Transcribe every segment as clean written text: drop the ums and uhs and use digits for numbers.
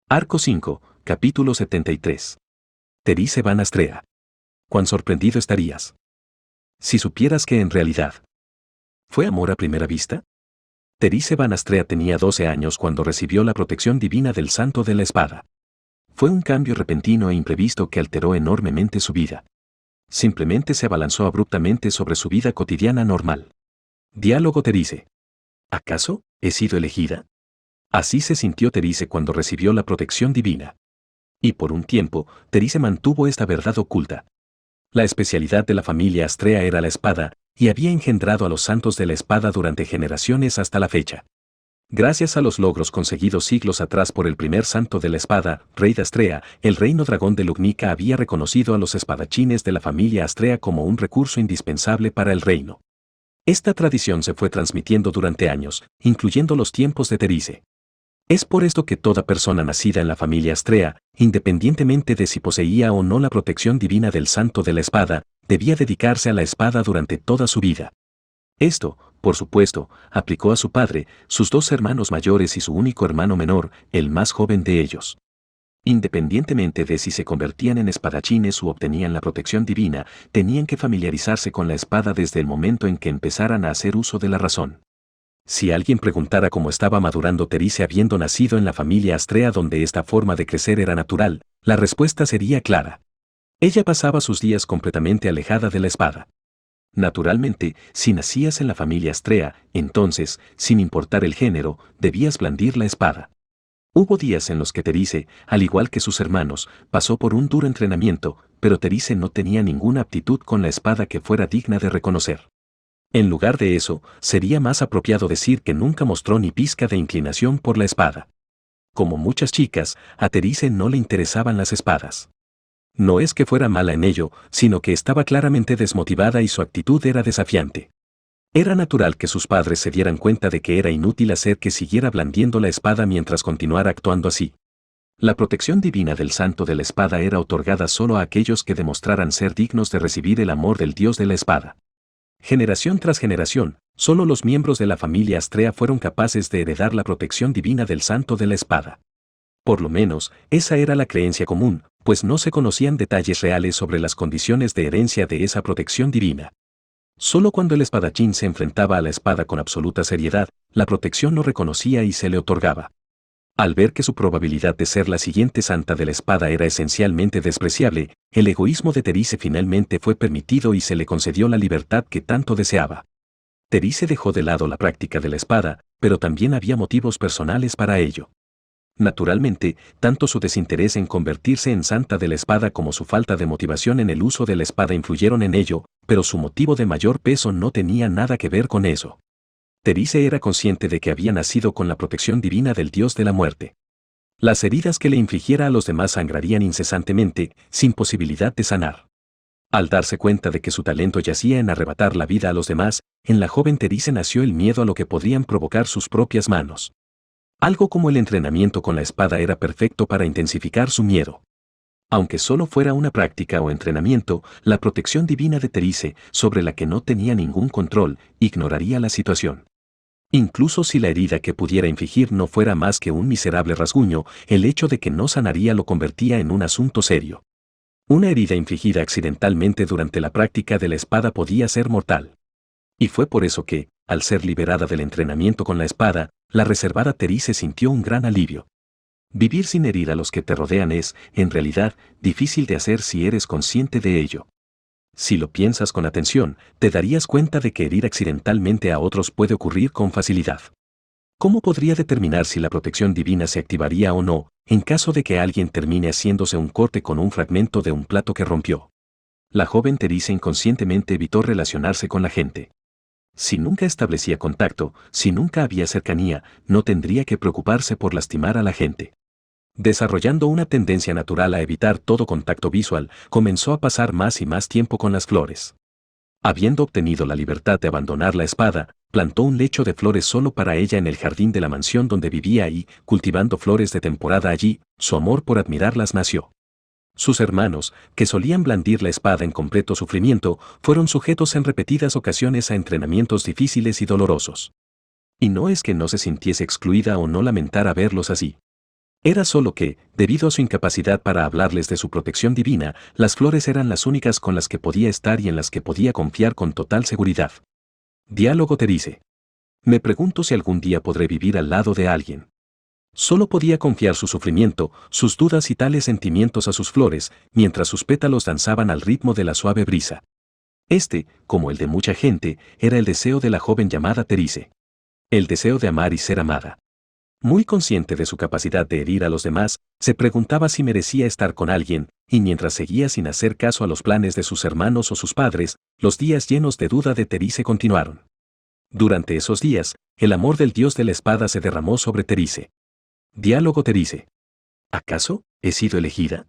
Arco 5, capítulo 73. Terice Van Astrea. Cuán sorprendido estarías si supieras que en realidad ¿fue amor a primera vista? Terice Van Astrea tenía 12 años cuando recibió la protección divina del Santo de la Espada. Fue un cambio repentino e imprevisto que alteró enormemente su vida. Simplemente se abalanzó abruptamente sobre su vida cotidiana normal. Diálogo Terice. ¿Acaso he sido elegida? Así se sintió Terice cuando recibió la protección divina. Y por un tiempo, Terice mantuvo esta verdad oculta. La especialidad de la familia Astrea era la espada, y había engendrado a los santos de la espada durante generaciones hasta la fecha. Gracias a los logros conseguidos siglos atrás por el primer santo de la espada, rey de Astrea, el reino dragón de Lugnica había reconocido a los espadachines de la familia Astrea como un recurso indispensable para el reino. Esta tradición se fue transmitiendo durante años, incluyendo los tiempos de Terice. Es por esto que toda persona nacida en la familia Astrea, independientemente de si poseía o no la protección divina del Santo de la Espada, debía dedicarse a la espada durante toda su vida. Esto, por supuesto, aplicó a su padre, sus 2 hermanos mayores y su único hermano menor, el más joven de ellos. Independientemente de si se convertían en espadachines u obtenían la protección divina, tenían que familiarizarse con la espada desde el momento en que empezaran a hacer uso de la razón. Si alguien preguntara cómo estaba madurando Terice habiendo nacido en la familia Astrea donde esta forma de crecer era natural, la respuesta sería clara. Ella pasaba sus días completamente alejada de la espada. Naturalmente, si nacías en la familia Astrea, entonces, sin importar el género, debías blandir la espada. Hubo días en los que Terice, al igual que sus hermanos, pasó por un duro entrenamiento, pero Terice no tenía ninguna aptitud con la espada que fuera digna de reconocer. En lugar de eso, sería más apropiado decir que nunca mostró ni pizca de inclinación por la espada. Como muchas chicas, a Terice no le interesaban las espadas. No es que fuera mala en ello, sino que estaba claramente desmotivada y su actitud era desafiante. Era natural que sus padres se dieran cuenta de que era inútil hacer que siguiera blandiendo la espada mientras continuara actuando así. La protección divina del Santo de la Espada era otorgada solo a aquellos que demostraran ser dignos de recibir el amor del Dios de la Espada. Generación tras generación, solo los miembros de la familia Astrea fueron capaces de heredar la protección divina del Santo de la Espada. Por lo menos, esa era la creencia común, pues no se conocían detalles reales sobre las condiciones de herencia de esa protección divina. Solo cuando el espadachín se enfrentaba a la espada con absoluta seriedad, la protección lo reconocía y se le otorgaba. Al ver que su probabilidad de ser la siguiente santa de la espada era esencialmente despreciable, el egoísmo de Terice finalmente fue permitido y se le concedió la libertad que tanto deseaba. Terice dejó de lado la práctica de la espada, pero también había motivos personales para ello. Naturalmente, tanto su desinterés en convertirse en santa de la espada como su falta de motivación en el uso de la espada influyeron en ello, pero su motivo de mayor peso no tenía nada que ver con eso. Terice era consciente de que había nacido con la protección divina del Dios de la muerte. Las heridas que le infligiera a los demás sangrarían incesantemente, sin posibilidad de sanar. Al darse cuenta de que su talento yacía en arrebatar la vida a los demás, en la joven Terice nació el miedo a lo que podrían provocar sus propias manos. Algo como el entrenamiento con la espada era perfecto para intensificar su miedo. Aunque solo fuera una práctica o entrenamiento, la protección divina de Terice, sobre la que no tenía ningún control, ignoraría la situación. Incluso si la herida que pudiera infligir no fuera más que un miserable rasguño, el hecho de que no sanaría lo convertía en un asunto serio. Una herida infligida accidentalmente durante la práctica de la espada podía ser mortal. Y fue por eso que, al ser liberada del entrenamiento con la espada, la reservada Terice sintió un gran alivio. Vivir sin herir a los que te rodean es, en realidad, difícil de hacer si eres consciente de ello. Si lo piensas con atención, te darías cuenta de que herir accidentalmente a otros puede ocurrir con facilidad. ¿Cómo podría determinar si la protección divina se activaría o no, en caso de que alguien termine haciéndose un corte con un fragmento de un plato que rompió? La joven Terice inconscientemente evitó relacionarse con la gente. Si nunca establecía contacto, si nunca había cercanía, no tendría que preocuparse por lastimar a la gente. Desarrollando una tendencia natural a evitar todo contacto visual, comenzó a pasar más y más tiempo con las flores. Habiendo obtenido la libertad de abandonar la espada, plantó un lecho de flores solo para ella en el jardín de la mansión donde vivía y, cultivando flores de temporada allí, su amor por admirarlas nació. Sus hermanos, que solían blandir la espada en completo sufrimiento, fueron sujetos en repetidas ocasiones a entrenamientos difíciles y dolorosos. Y no es que no se sintiese excluida o no lamentara verlos así. Era solo que, debido a su incapacidad para hablarles de su protección divina, las flores eran las únicas con las que podía estar y en las que podía confiar con total seguridad. Diálogo Terice. Me pregunto si algún día podré vivir al lado de alguien. Solo podía confiar su sufrimiento, sus dudas y tales sentimientos a sus flores, mientras sus pétalos danzaban al ritmo de la suave brisa. Este, como el de mucha gente, era el deseo de la joven llamada Terice. El deseo de amar y ser amada. Muy consciente de su capacidad de herir a los demás, se preguntaba si merecía estar con alguien, y mientras seguía sin hacer caso a los planes de sus hermanos o sus padres, los días llenos de duda de Terice continuaron. Durante esos días, el amor del dios de la espada se derramó sobre Terice. Diálogo Terice. ¿Acaso he sido elegida?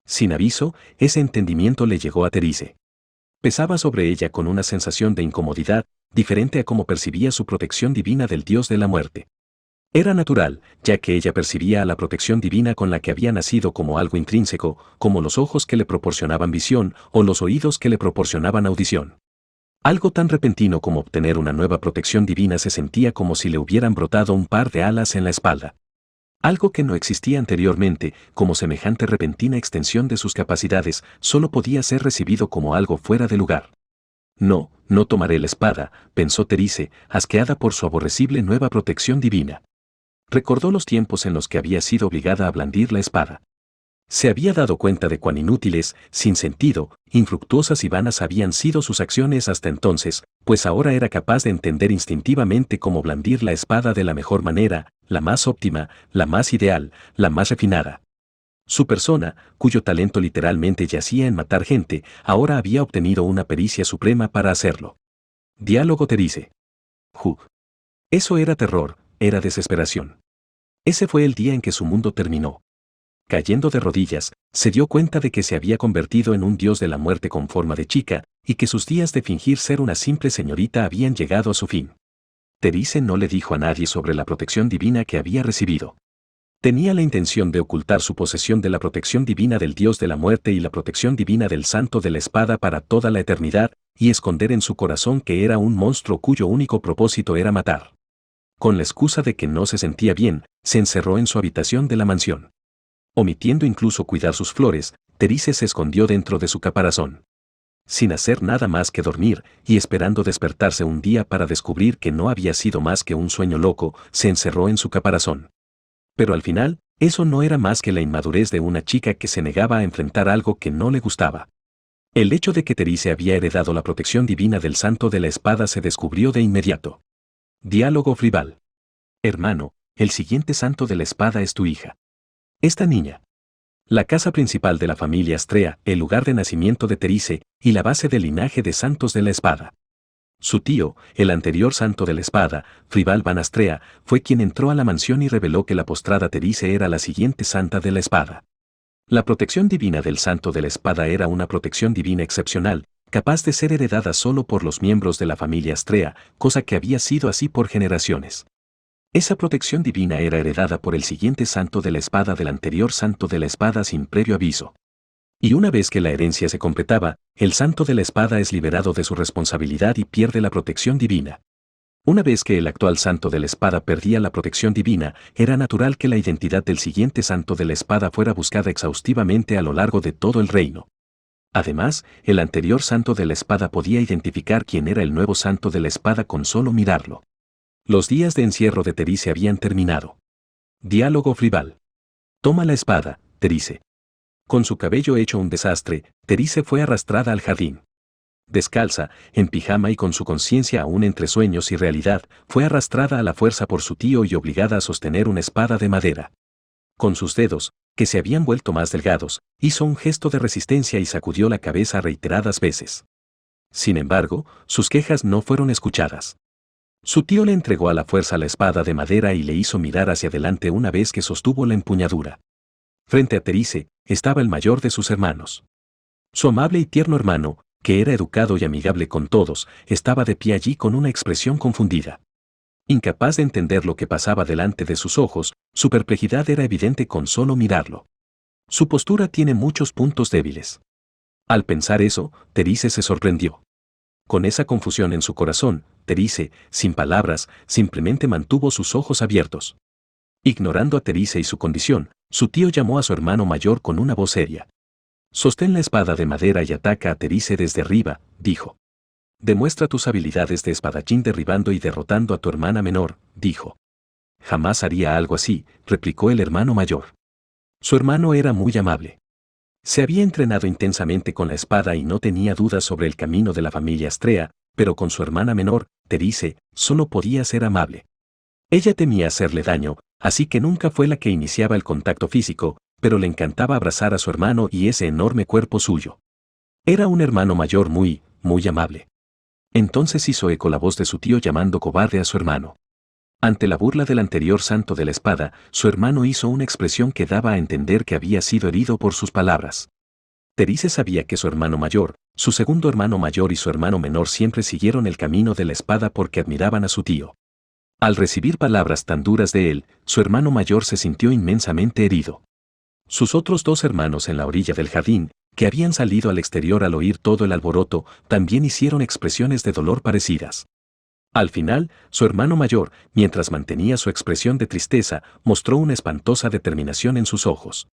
Sin aviso, ese entendimiento le llegó a Terice. Pesaba sobre ella con una sensación de incomodidad, diferente a cómo percibía su protección divina del dios de la muerte. Era natural, ya que ella percibía a la protección divina con la que había nacido como algo intrínseco, como los ojos que le proporcionaban visión o los oídos que le proporcionaban audición. Algo tan repentino como obtener una nueva protección divina se sentía como si le hubieran brotado un par de alas en la espalda. Algo que no existía anteriormente, como semejante repentina extensión de sus capacidades, solo podía ser recibido como algo fuera de lugar. No, no tomaré la espada, pensó Terice, asqueada por su aborrecible nueva protección divina. Recordó los tiempos en los que había sido obligada a blandir la espada. Se había dado cuenta de cuán inútiles, sin sentido, infructuosas y vanas habían sido sus acciones hasta entonces, pues ahora era capaz de entender instintivamente cómo blandir la espada de la mejor manera, la más óptima, la más ideal, la más refinada. Su persona, cuyo talento literalmente yacía en matar gente, ahora había obtenido una pericia suprema para hacerlo. Diálogo Terice. Eso era terror, era desesperación. Ese fue el día en que su mundo terminó. Cayendo de rodillas, se dio cuenta de que se había convertido en un dios de la muerte con forma de chica, y que sus días de fingir ser una simple señorita habían llegado a su fin. Terice no le dijo a nadie sobre la protección divina que había recibido. Tenía la intención de ocultar su posesión de la protección divina del dios de la muerte y la protección divina del santo de la espada para toda la eternidad, y esconder en su corazón que era un monstruo cuyo único propósito era matar. Con la excusa de que no se sentía bien, se encerró en su habitación de la mansión. Omitiendo incluso cuidar sus flores, Terice se escondió dentro de su caparazón. Sin hacer nada más que dormir, y esperando despertarse un día para descubrir que no había sido más que un sueño loco, se encerró en su caparazón. Pero al final, eso no era más que la inmadurez de una chica que se negaba a enfrentar algo que no le gustaba. El hecho de que Terice había heredado la protección divina del santo de la espada se descubrió de inmediato. Diálogo Fribal. Hermano, el siguiente santo de la espada es tu hija. Esta niña. La casa principal de la familia Astrea, el lugar de nacimiento de Terice, y la base del linaje de santos de la espada. Su tío, el anterior santo de la espada, Fribal Van Astrea, fue quien entró a la mansión y reveló que la postrada Terice era la siguiente santa de la espada. La protección divina del santo de la espada era una protección divina excepcional, capaz de ser heredada solo por los miembros de la familia Astrea, cosa que había sido así por generaciones. Esa protección divina era heredada por el siguiente santo de la espada del anterior santo de la espada sin previo aviso. Y una vez que la herencia se completaba, el santo de la espada es liberado de su responsabilidad y pierde la protección divina. Una vez que el actual santo de la espada perdía la protección divina, era natural que la identidad del siguiente santo de la espada fuera buscada exhaustivamente a lo largo de todo el reino. Además, el anterior santo de la espada podía identificar quién era el nuevo santo de la espada con solo mirarlo. Los días de encierro de Terice habían terminado. Diálogo Fribal. Toma la espada, Terice. Con su cabello hecho un desastre, Terice fue arrastrada al jardín. Descalza, en pijama y con su conciencia aún entre sueños y realidad, fue arrastrada a la fuerza por su tío y obligada a sostener una espada de madera. Con sus dedos, que se habían vuelto más delgados, hizo un gesto de resistencia y sacudió la cabeza reiteradas veces. Sin embargo, sus quejas no fueron escuchadas. Su tío le entregó a la fuerza la espada de madera y le hizo mirar hacia adelante una vez que sostuvo la empuñadura. Frente a Terice, estaba el mayor de sus hermanos. Su amable y tierno hermano, que era educado y amigable con todos, estaba de pie allí con una expresión confundida. Incapaz de entender lo que pasaba delante de sus ojos, su perplejidad era evidente con solo mirarlo. Su postura tiene muchos puntos débiles. Al pensar eso, Terice se sorprendió. Con esa confusión en su corazón, Terice, sin palabras, simplemente mantuvo sus ojos abiertos. Ignorando a Terice y su condición, Su tío llamó a su hermano mayor con una voz seria. «Sostén la espada de madera y ataca a Terice desde arriba», dijo. «Demuestra tus habilidades de espadachín derribando y derrotando a tu hermana menor», dijo. «Jamás haría algo así», replicó el hermano mayor. Su hermano era muy amable. Se había entrenado intensamente con la espada y no tenía dudas sobre el camino de la familia Astrea, pero con su hermana menor, Terice, solo podía ser amable. Ella temía hacerle daño, así que nunca fue la que iniciaba el contacto físico, pero le encantaba abrazar a su hermano y ese enorme cuerpo suyo. Era un hermano mayor muy amable. Entonces hizo eco la voz de su tío llamando cobarde a su hermano. Ante la burla del anterior santo de la espada, su hermano hizo una expresión que daba a entender que había sido herido por sus palabras. Terice sabía que su hermano mayor, su segundo hermano mayor y su hermano menor siempre siguieron el camino de la espada porque admiraban a su tío. Al recibir palabras tan duras de él, su hermano mayor se sintió inmensamente herido. Sus otros dos hermanos en la orilla del jardín, que habían salido al exterior al oír todo el alboroto, también hicieron expresiones de dolor parecidas. Al final, su hermano mayor, mientras mantenía su expresión de tristeza, mostró una espantosa determinación en sus ojos.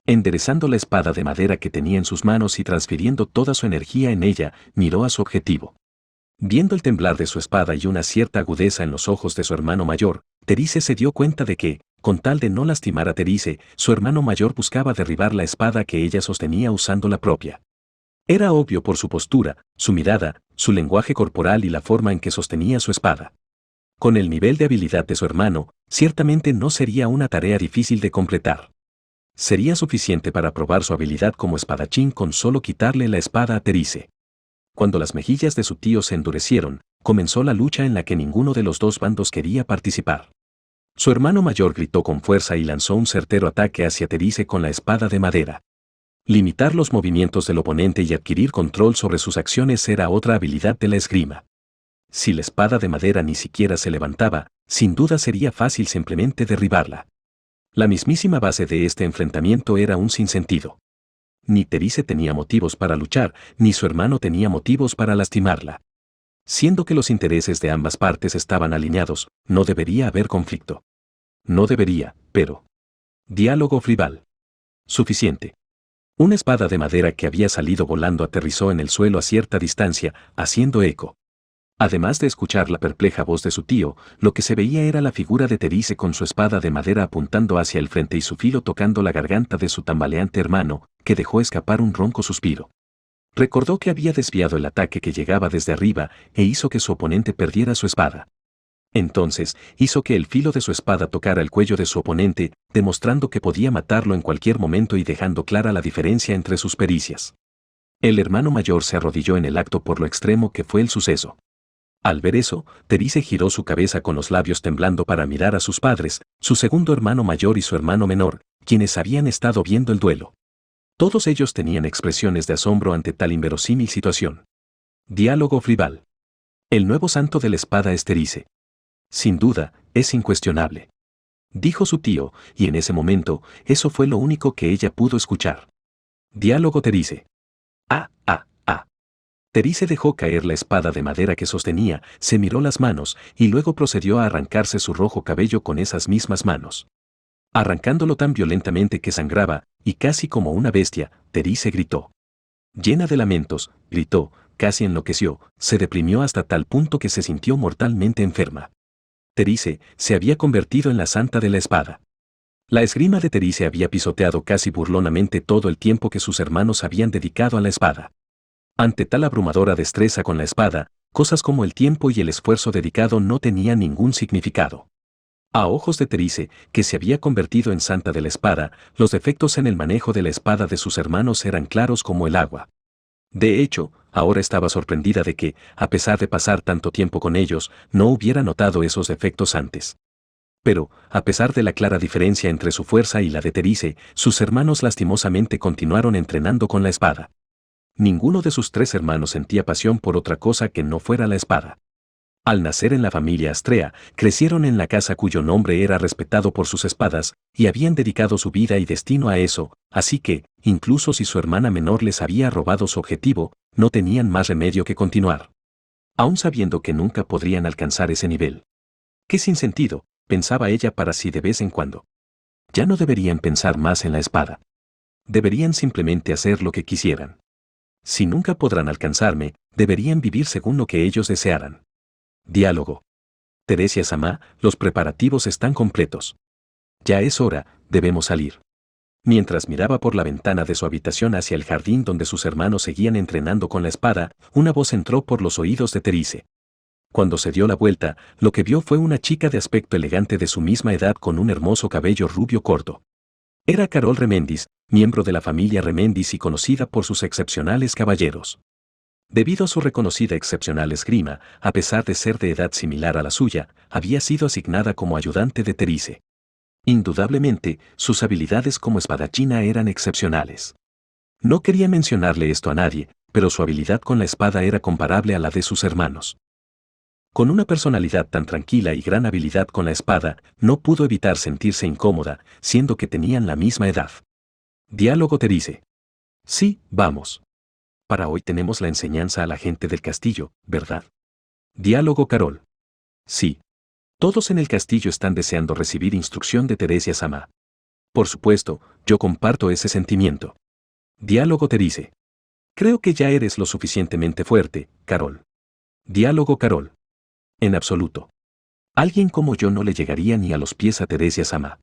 Enderezando la espada de madera que tenía en sus manos y transfiriendo toda su energía en ella, miró a su objetivo. Viendo el temblar de su espada y una cierta agudeza en los ojos de su hermano mayor, Terice se dio cuenta de que, con tal de no lastimar a Terice, su hermano mayor buscaba derribar la espada que ella sostenía usando la propia. Era obvio por su postura, su mirada, su lenguaje corporal y la forma en que sostenía su espada. Con el nivel de habilidad de su hermano, ciertamente no sería una tarea difícil de completar. Sería suficiente para probar su habilidad como espadachín con solo quitarle la espada a Terice. Cuando las mejillas de su tío se endurecieron, comenzó la lucha en la que ninguno de los dos bandos quería participar. Su hermano mayor gritó con fuerza y lanzó un certero ataque hacia Terice con la espada de madera. Limitar los movimientos del oponente y adquirir control sobre sus acciones era otra habilidad de la esgrima. Si la espada de madera ni siquiera se levantaba, sin duda sería fácil simplemente derribarla. La mismísima base de este enfrentamiento era un sinsentido. Ni Terice tenía motivos para luchar, ni su hermano tenía motivos para lastimarla. Siendo que los intereses de ambas partes estaban alineados, no debería haber conflicto. No debería, pero... Diálogo rival. Suficiente. Una espada de madera que había salido volando aterrizó en el suelo a cierta distancia, haciendo eco. Además de escuchar la perpleja voz de su tío, lo que se veía era la figura de Terice con su espada de madera apuntando hacia el frente y su filo tocando la garganta de su tambaleante hermano, que dejó escapar un ronco suspiro. Recordó que había desviado el ataque que llegaba desde arriba e hizo que su oponente perdiera su espada. Entonces, hizo que el filo de su espada tocara el cuello de su oponente, demostrando que podía matarlo en cualquier momento y dejando clara la diferencia entre sus pericias. El hermano mayor se arrodilló en el acto por lo extremo que fue el suceso. Al ver eso, Terice giró su cabeza con los labios temblando para mirar a sus padres, su segundo hermano mayor y su hermano menor, quienes habían estado viendo el duelo. Todos ellos tenían expresiones de asombro ante tal inverosímil situación. Diálogo rival. El nuevo santo de la espada es Terice. Sin duda, es incuestionable. Dijo su tío, y en ese momento, eso fue lo único que ella pudo escuchar. Diálogo Terice. Terice dejó caer la espada de madera que sostenía, se miró las manos, y luego procedió a arrancarse su rojo cabello con esas mismas manos. Arrancándolo tan violentamente que sangraba, y casi como una bestia, Terice gritó. Llena de lamentos, gritó, casi enloqueció, se deprimió hasta tal punto que se sintió mortalmente enferma. Terice se había convertido en la santa de la espada. La esgrima de Terice había pisoteado casi burlonamente todo el tiempo que sus hermanos habían dedicado a la espada. Ante tal abrumadora destreza con la espada, cosas como el tiempo y el esfuerzo dedicado no tenían ningún significado. A ojos de Terice, que se había convertido en santa de la espada, los defectos en el manejo de la espada de sus hermanos eran claros como el agua. De hecho, ahora estaba sorprendida de que, a pesar de pasar tanto tiempo con ellos, no hubiera notado esos defectos antes. Pero, a pesar de la clara diferencia entre su fuerza y la de Terice, sus hermanos lastimosamente continuaron entrenando con la espada. Ninguno de sus tres hermanos sentía pasión por otra cosa que no fuera la espada. Al nacer en la familia Astrea, crecieron en la casa cuyo nombre era respetado por sus espadas, y habían dedicado su vida y destino a eso, así que, incluso si su hermana menor les había robado su objetivo, no tenían más remedio que continuar. Aún sabiendo que nunca podrían alcanzar ese nivel. ¡Qué sinsentido!, pensaba ella para sí de vez en cuando. Ya no deberían pensar más en la espada. Deberían simplemente hacer lo que quisieran. Si nunca podrán alcanzarme, deberían vivir según lo que ellos desearan. Diálogo. Teresia-sama, los preparativos están completos. Ya es hora, debemos salir. Mientras miraba por la ventana de su habitación hacia el jardín donde sus hermanos seguían entrenando con la espada, una voz entró por los oídos de Terice. Cuando se dio la vuelta, lo que vio fue una chica de aspecto elegante de su misma edad con un hermoso cabello rubio corto. Era Carol Remendis, miembro de la familia Remendis y conocida por sus excepcionales caballeros. Debido a su reconocida excepcional esgrima, a pesar de ser de edad similar a la suya, había sido asignada como ayudante de Terice. Indudablemente, sus habilidades como espadachina eran excepcionales. No quería mencionarle esto a nadie, pero su habilidad con la espada era comparable a la de sus hermanos. Con una personalidad tan tranquila y gran habilidad con la espada, no pudo evitar sentirse incómoda, siendo que tenían la misma edad. Diálogo Terice. Sí, vamos. Para hoy tenemos la enseñanza a la gente del castillo, ¿verdad? Diálogo Carol. Sí. Todos en el castillo están deseando recibir instrucción de Teresia-sama. Por supuesto, yo comparto ese sentimiento. Diálogo Terice. Creo que ya eres lo suficientemente fuerte, Carol. Diálogo Carol. En absoluto. Alguien como yo no le llegaría ni a los pies a Teresia-sama.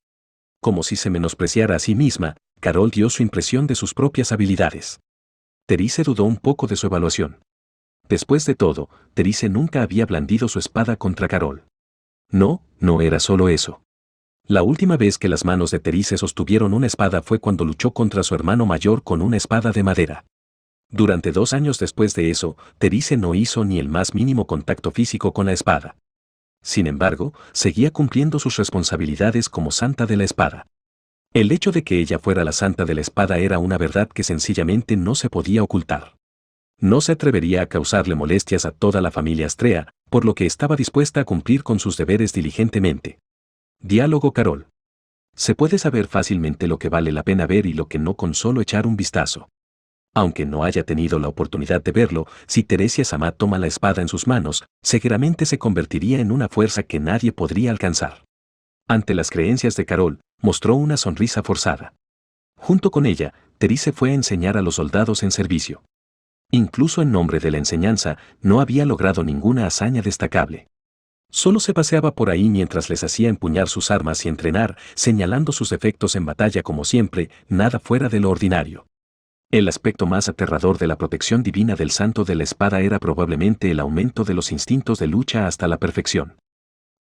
Como si se menospreciara a sí misma, Carol dio su impresión de sus propias habilidades. Terice dudó un poco de su evaluación. Después de todo, Terice nunca había blandido su espada contra Carol. No, no era solo eso. La última vez que las manos de Terice sostuvieron una espada fue cuando luchó contra su hermano mayor con una espada de madera. Durante 2 años después de eso, Terice no hizo ni el más mínimo contacto físico con la espada. Sin embargo, seguía cumpliendo sus responsabilidades como santa de la espada. El hecho de que ella fuera la santa de la espada era una verdad que sencillamente no se podía ocultar. No se atrevería a causarle molestias a toda la familia Astrea, por lo que estaba dispuesta a cumplir con sus deberes diligentemente. Diálogo Carol. Se puede saber fácilmente lo que vale la pena ver y lo que no con solo echar un vistazo. Aunque no haya tenido la oportunidad de verlo, si Teresia-sama toma la espada en sus manos, seguramente se convertiría en una fuerza que nadie podría alcanzar. Ante las creencias de Carol, mostró una sonrisa forzada. Junto con ella, Terice fue a enseñar a los soldados en servicio. Incluso en nombre de la enseñanza, no había logrado ninguna hazaña destacable. Solo se paseaba por ahí mientras les hacía empuñar sus armas y entrenar, señalando sus defectos en batalla como siempre, nada fuera de lo ordinario. El aspecto más aterrador de la protección divina del santo de la espada era probablemente el aumento de los instintos de lucha hasta la perfección.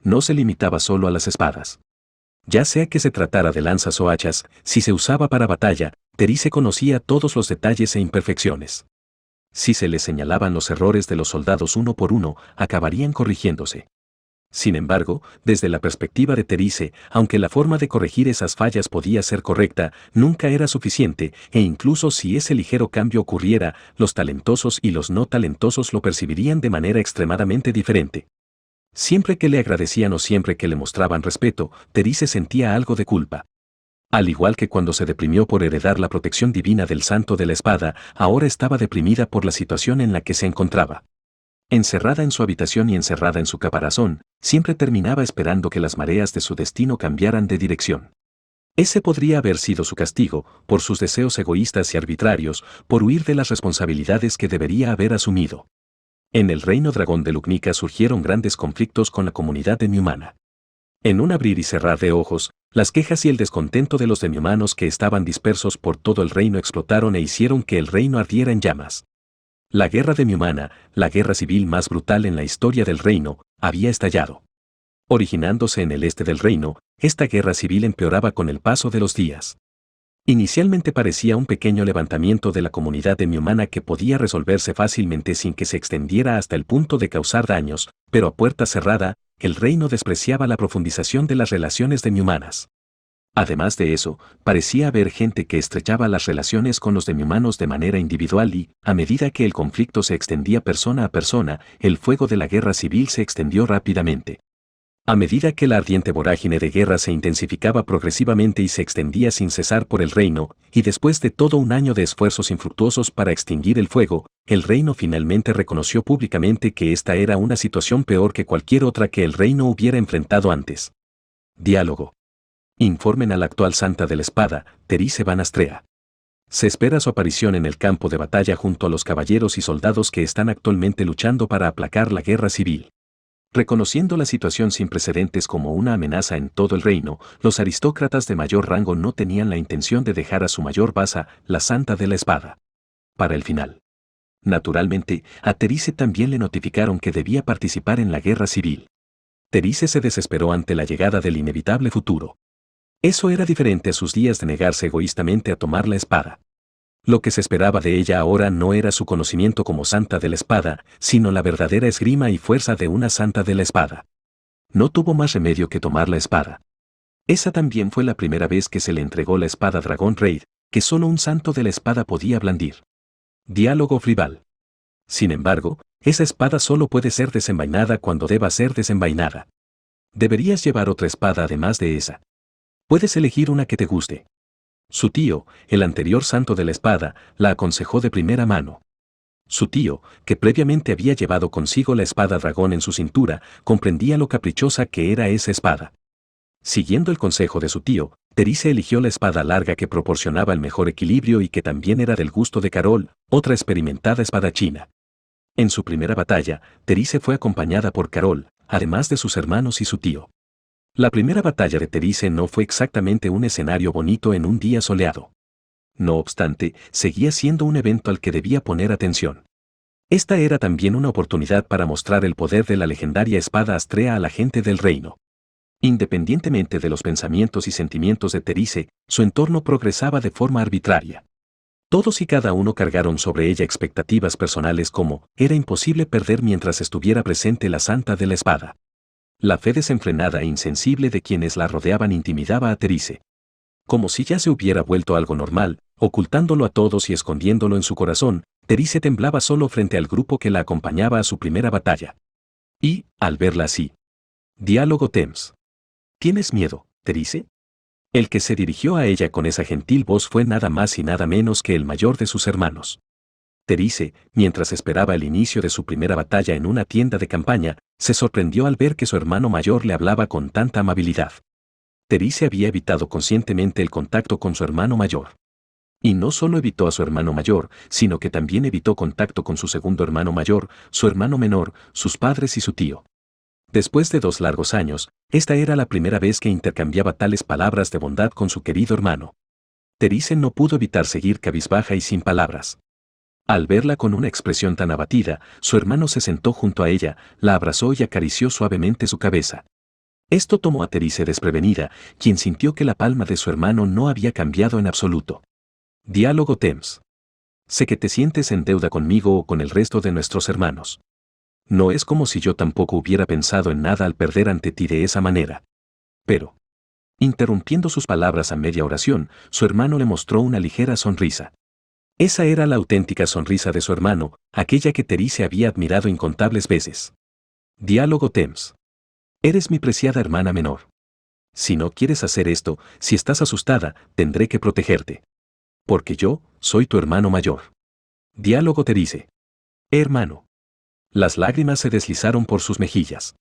No se limitaba solo a las espadas. Ya sea que se tratara de lanzas o hachas, si se usaba para batalla, Terice conocía todos los detalles e imperfecciones. Si se le señalaban los errores de los soldados uno por uno, acabarían corrigiéndose. Sin embargo, desde la perspectiva de Terice, aunque la forma de corregir esas fallas podía ser correcta, nunca era suficiente, e incluso si ese ligero cambio ocurriera, los talentosos y los no talentosos lo percibirían de manera extremadamente diferente. Siempre que le agradecían o siempre que le mostraban respeto, Terice sentía algo de culpa. Al igual que cuando se deprimió por heredar la protección divina del santo de la espada, ahora estaba deprimida por la situación en la que se encontraba. Encerrada en su habitación y encerrada en su caparazón, siempre terminaba esperando que las mareas de su destino cambiaran de dirección. Ese podría haber sido su castigo, por sus deseos egoístas y arbitrarios, por huir de las responsabilidades que debería haber asumido. En el reino dragón de Lugnica surgieron grandes conflictos con la comunidad demiumana. En un abrir y cerrar de ojos, las quejas y el descontento de los demiumanos que estaban dispersos por todo el reino explotaron e hicieron que el reino ardiera en llamas. La guerra demiumana, la guerra civil más brutal en la historia del reino, había estallado. Originándose en el este del reino, esta guerra civil empeoraba con el paso de los días. Inicialmente parecía un pequeño levantamiento de la comunidad demiumana que podía resolverse fácilmente sin que se extendiera hasta el punto de causar daños, pero a puerta cerrada, el reino despreciaba la profundización de las relaciones demiumanas. Además de eso, parecía haber gente que estrechaba las relaciones con los demiumanos de manera individual y, a medida que el conflicto se extendía persona a persona, el fuego de la guerra civil se extendió rápidamente. A medida que la ardiente vorágine de guerra se intensificaba progresivamente y se extendía sin cesar por el reino, y después de todo un año de esfuerzos infructuosos para extinguir el fuego, el reino finalmente reconoció públicamente que esta era una situación peor que cualquier otra que el reino hubiera enfrentado antes. Diálogo. Informen a la actual Santa de la Espada, Therese Van Astrea. Se espera su aparición en el campo de batalla junto a los caballeros y soldados que están actualmente luchando para aplacar la guerra civil. Reconociendo la situación sin precedentes como una amenaza en todo el reino, los aristócratas de mayor rango no tenían la intención de dejar a su mayor basa, la Santa de la Espada, para el final. Naturalmente, a Therese también le notificaron que debía participar en la guerra civil. Therese se desesperó ante la llegada del inevitable futuro. Eso era diferente a sus días de negarse egoístamente a tomar la espada. Lo que se esperaba de ella ahora no era su conocimiento como Santa de la Espada, sino la verdadera esgrima y fuerza de una Santa de la Espada. No tuvo más remedio que tomar la espada. Esa también fue la primera vez que se le entregó la espada Dragón Raid, que solo un santo de la espada podía blandir. Diálogo tribal. Sin embargo, esa espada solo puede ser desenvainada cuando deba ser desenvainada. Deberías llevar otra espada además de esa. Puedes elegir una que te guste. Su tío, el anterior santo de la espada, la aconsejó de primera mano. Su tío, que previamente había llevado consigo la espada dragón en su cintura, comprendía lo caprichosa que era esa espada. Siguiendo el consejo de su tío, Therese eligió la espada larga que proporcionaba el mejor equilibrio y que también era del gusto de Carol, otra experimentada espadachina. En su primera batalla, Therese fue acompañada por Carol, además de sus hermanos y su tío. La primera batalla de Therese no fue exactamente un escenario bonito en un día soleado. No obstante, seguía siendo un evento al que debía poner atención. Esta era también una oportunidad para mostrar el poder de la legendaria espada Astrea a la gente del reino. Independientemente de los pensamientos y sentimientos de Therese, su entorno progresaba de forma arbitraria. Todos y cada uno cargaron sobre ella expectativas personales como era imposible perder mientras estuviera presente la Santa de la Espada. La fe desenfrenada e insensible de quienes la rodeaban intimidaba a Therese. Como si ya se hubiera vuelto algo normal, ocultándolo a todos y escondiéndolo en su corazón, Therese temblaba solo frente al grupo que la acompañaba a su primera batalla. Y, al verla así. Diálogo Thames. ¿Tienes miedo, Therese? El que se dirigió a ella con esa gentil voz fue nada más y nada menos que el mayor de sus hermanos. Therese, mientras esperaba el inicio de su primera batalla en una tienda de campaña, se sorprendió al ver que su hermano mayor le hablaba con tanta amabilidad. Therese había evitado conscientemente el contacto con su hermano mayor. Y no solo evitó a su hermano mayor, sino que también evitó contacto con su segundo hermano mayor, su hermano menor, sus padres y su tío. Después de 2 largos años, esta era la primera vez que intercambiaba tales palabras de bondad con su querido hermano. Therese no pudo evitar seguir cabizbaja y sin palabras. Al verla con una expresión tan abatida, su hermano se sentó junto a ella, la abrazó y acarició suavemente su cabeza. Esto tomó a Therese desprevenida, quien sintió que la palma de su hermano no había cambiado en absoluto. Diálogo Thames. Sé que te sientes en deuda conmigo o con el resto de nuestros hermanos. No es como si yo tampoco hubiera pensado en nada al perder ante ti de esa manera. Pero, interrumpiendo sus palabras a media oración, su hermano le mostró una ligera sonrisa. Esa era la auténtica sonrisa de su hermano, aquella que Therese había admirado incontables veces. Diálogo Thames. Eres mi preciada hermana menor. Si no quieres hacer esto, si estás asustada, tendré que protegerte. Porque yo, soy tu hermano mayor. Diálogo Therese. Hermano. Las lágrimas se deslizaron por sus mejillas.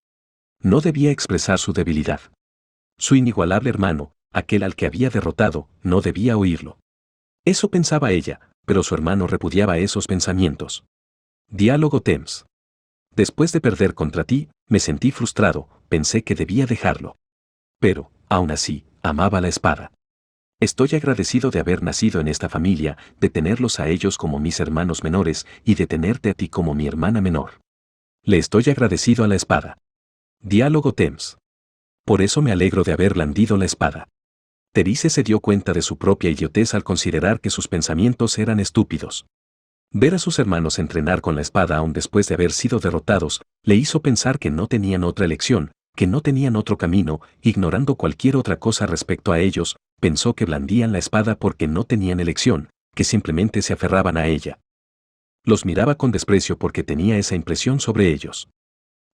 No debía expresar su debilidad. Su inigualable hermano, aquel al que había derrotado, no debía oírlo. Eso pensaba ella, pero su hermano repudiaba esos pensamientos. Diálogo Thames. Después de perder contra ti, me sentí frustrado, pensé que debía dejarlo. Pero, aún así, amaba la espada. Estoy agradecido de haber nacido en esta familia, de tenerlos a ellos como mis hermanos menores y de tenerte a ti como mi hermana menor. Le estoy agradecido a la espada. Diálogo Thames. Por eso me alegro de haber blandido la espada. Therese se dio cuenta de su propia idiotez al considerar que sus pensamientos eran estúpidos. Ver a sus hermanos entrenar con la espada aún después de haber sido derrotados, le hizo pensar que no tenían otra elección, que no tenían otro camino, ignorando cualquier otra cosa respecto a ellos, pensó que blandían la espada porque no tenían elección, que simplemente se aferraban a ella. Los miraba con desprecio porque tenía esa impresión sobre ellos.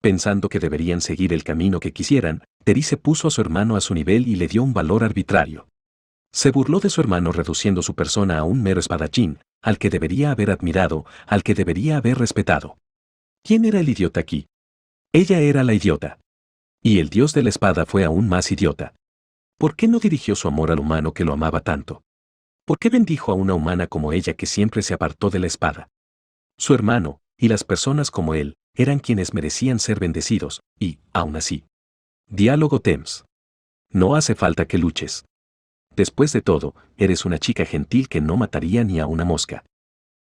Pensando que deberían seguir el camino que quisieran, Therese puso a su hermano a su nivel y le dio un valor arbitrario. Se burló de su hermano reduciendo su persona a un mero espadachín, al que debería haber admirado, al que debería haber respetado. ¿Quién era el idiota aquí? Ella era la idiota. Y el dios de la espada fue aún más idiota. ¿Por qué no dirigió su amor al humano que lo amaba tanto? ¿Por qué bendijo a una humana como ella que siempre se apartó de la espada? Su hermano, y las personas como él, eran quienes merecían ser bendecidos, y, aún así. Diálogo Thames. No hace falta que luches. Después de todo, eres una chica gentil que no mataría ni a una mosca.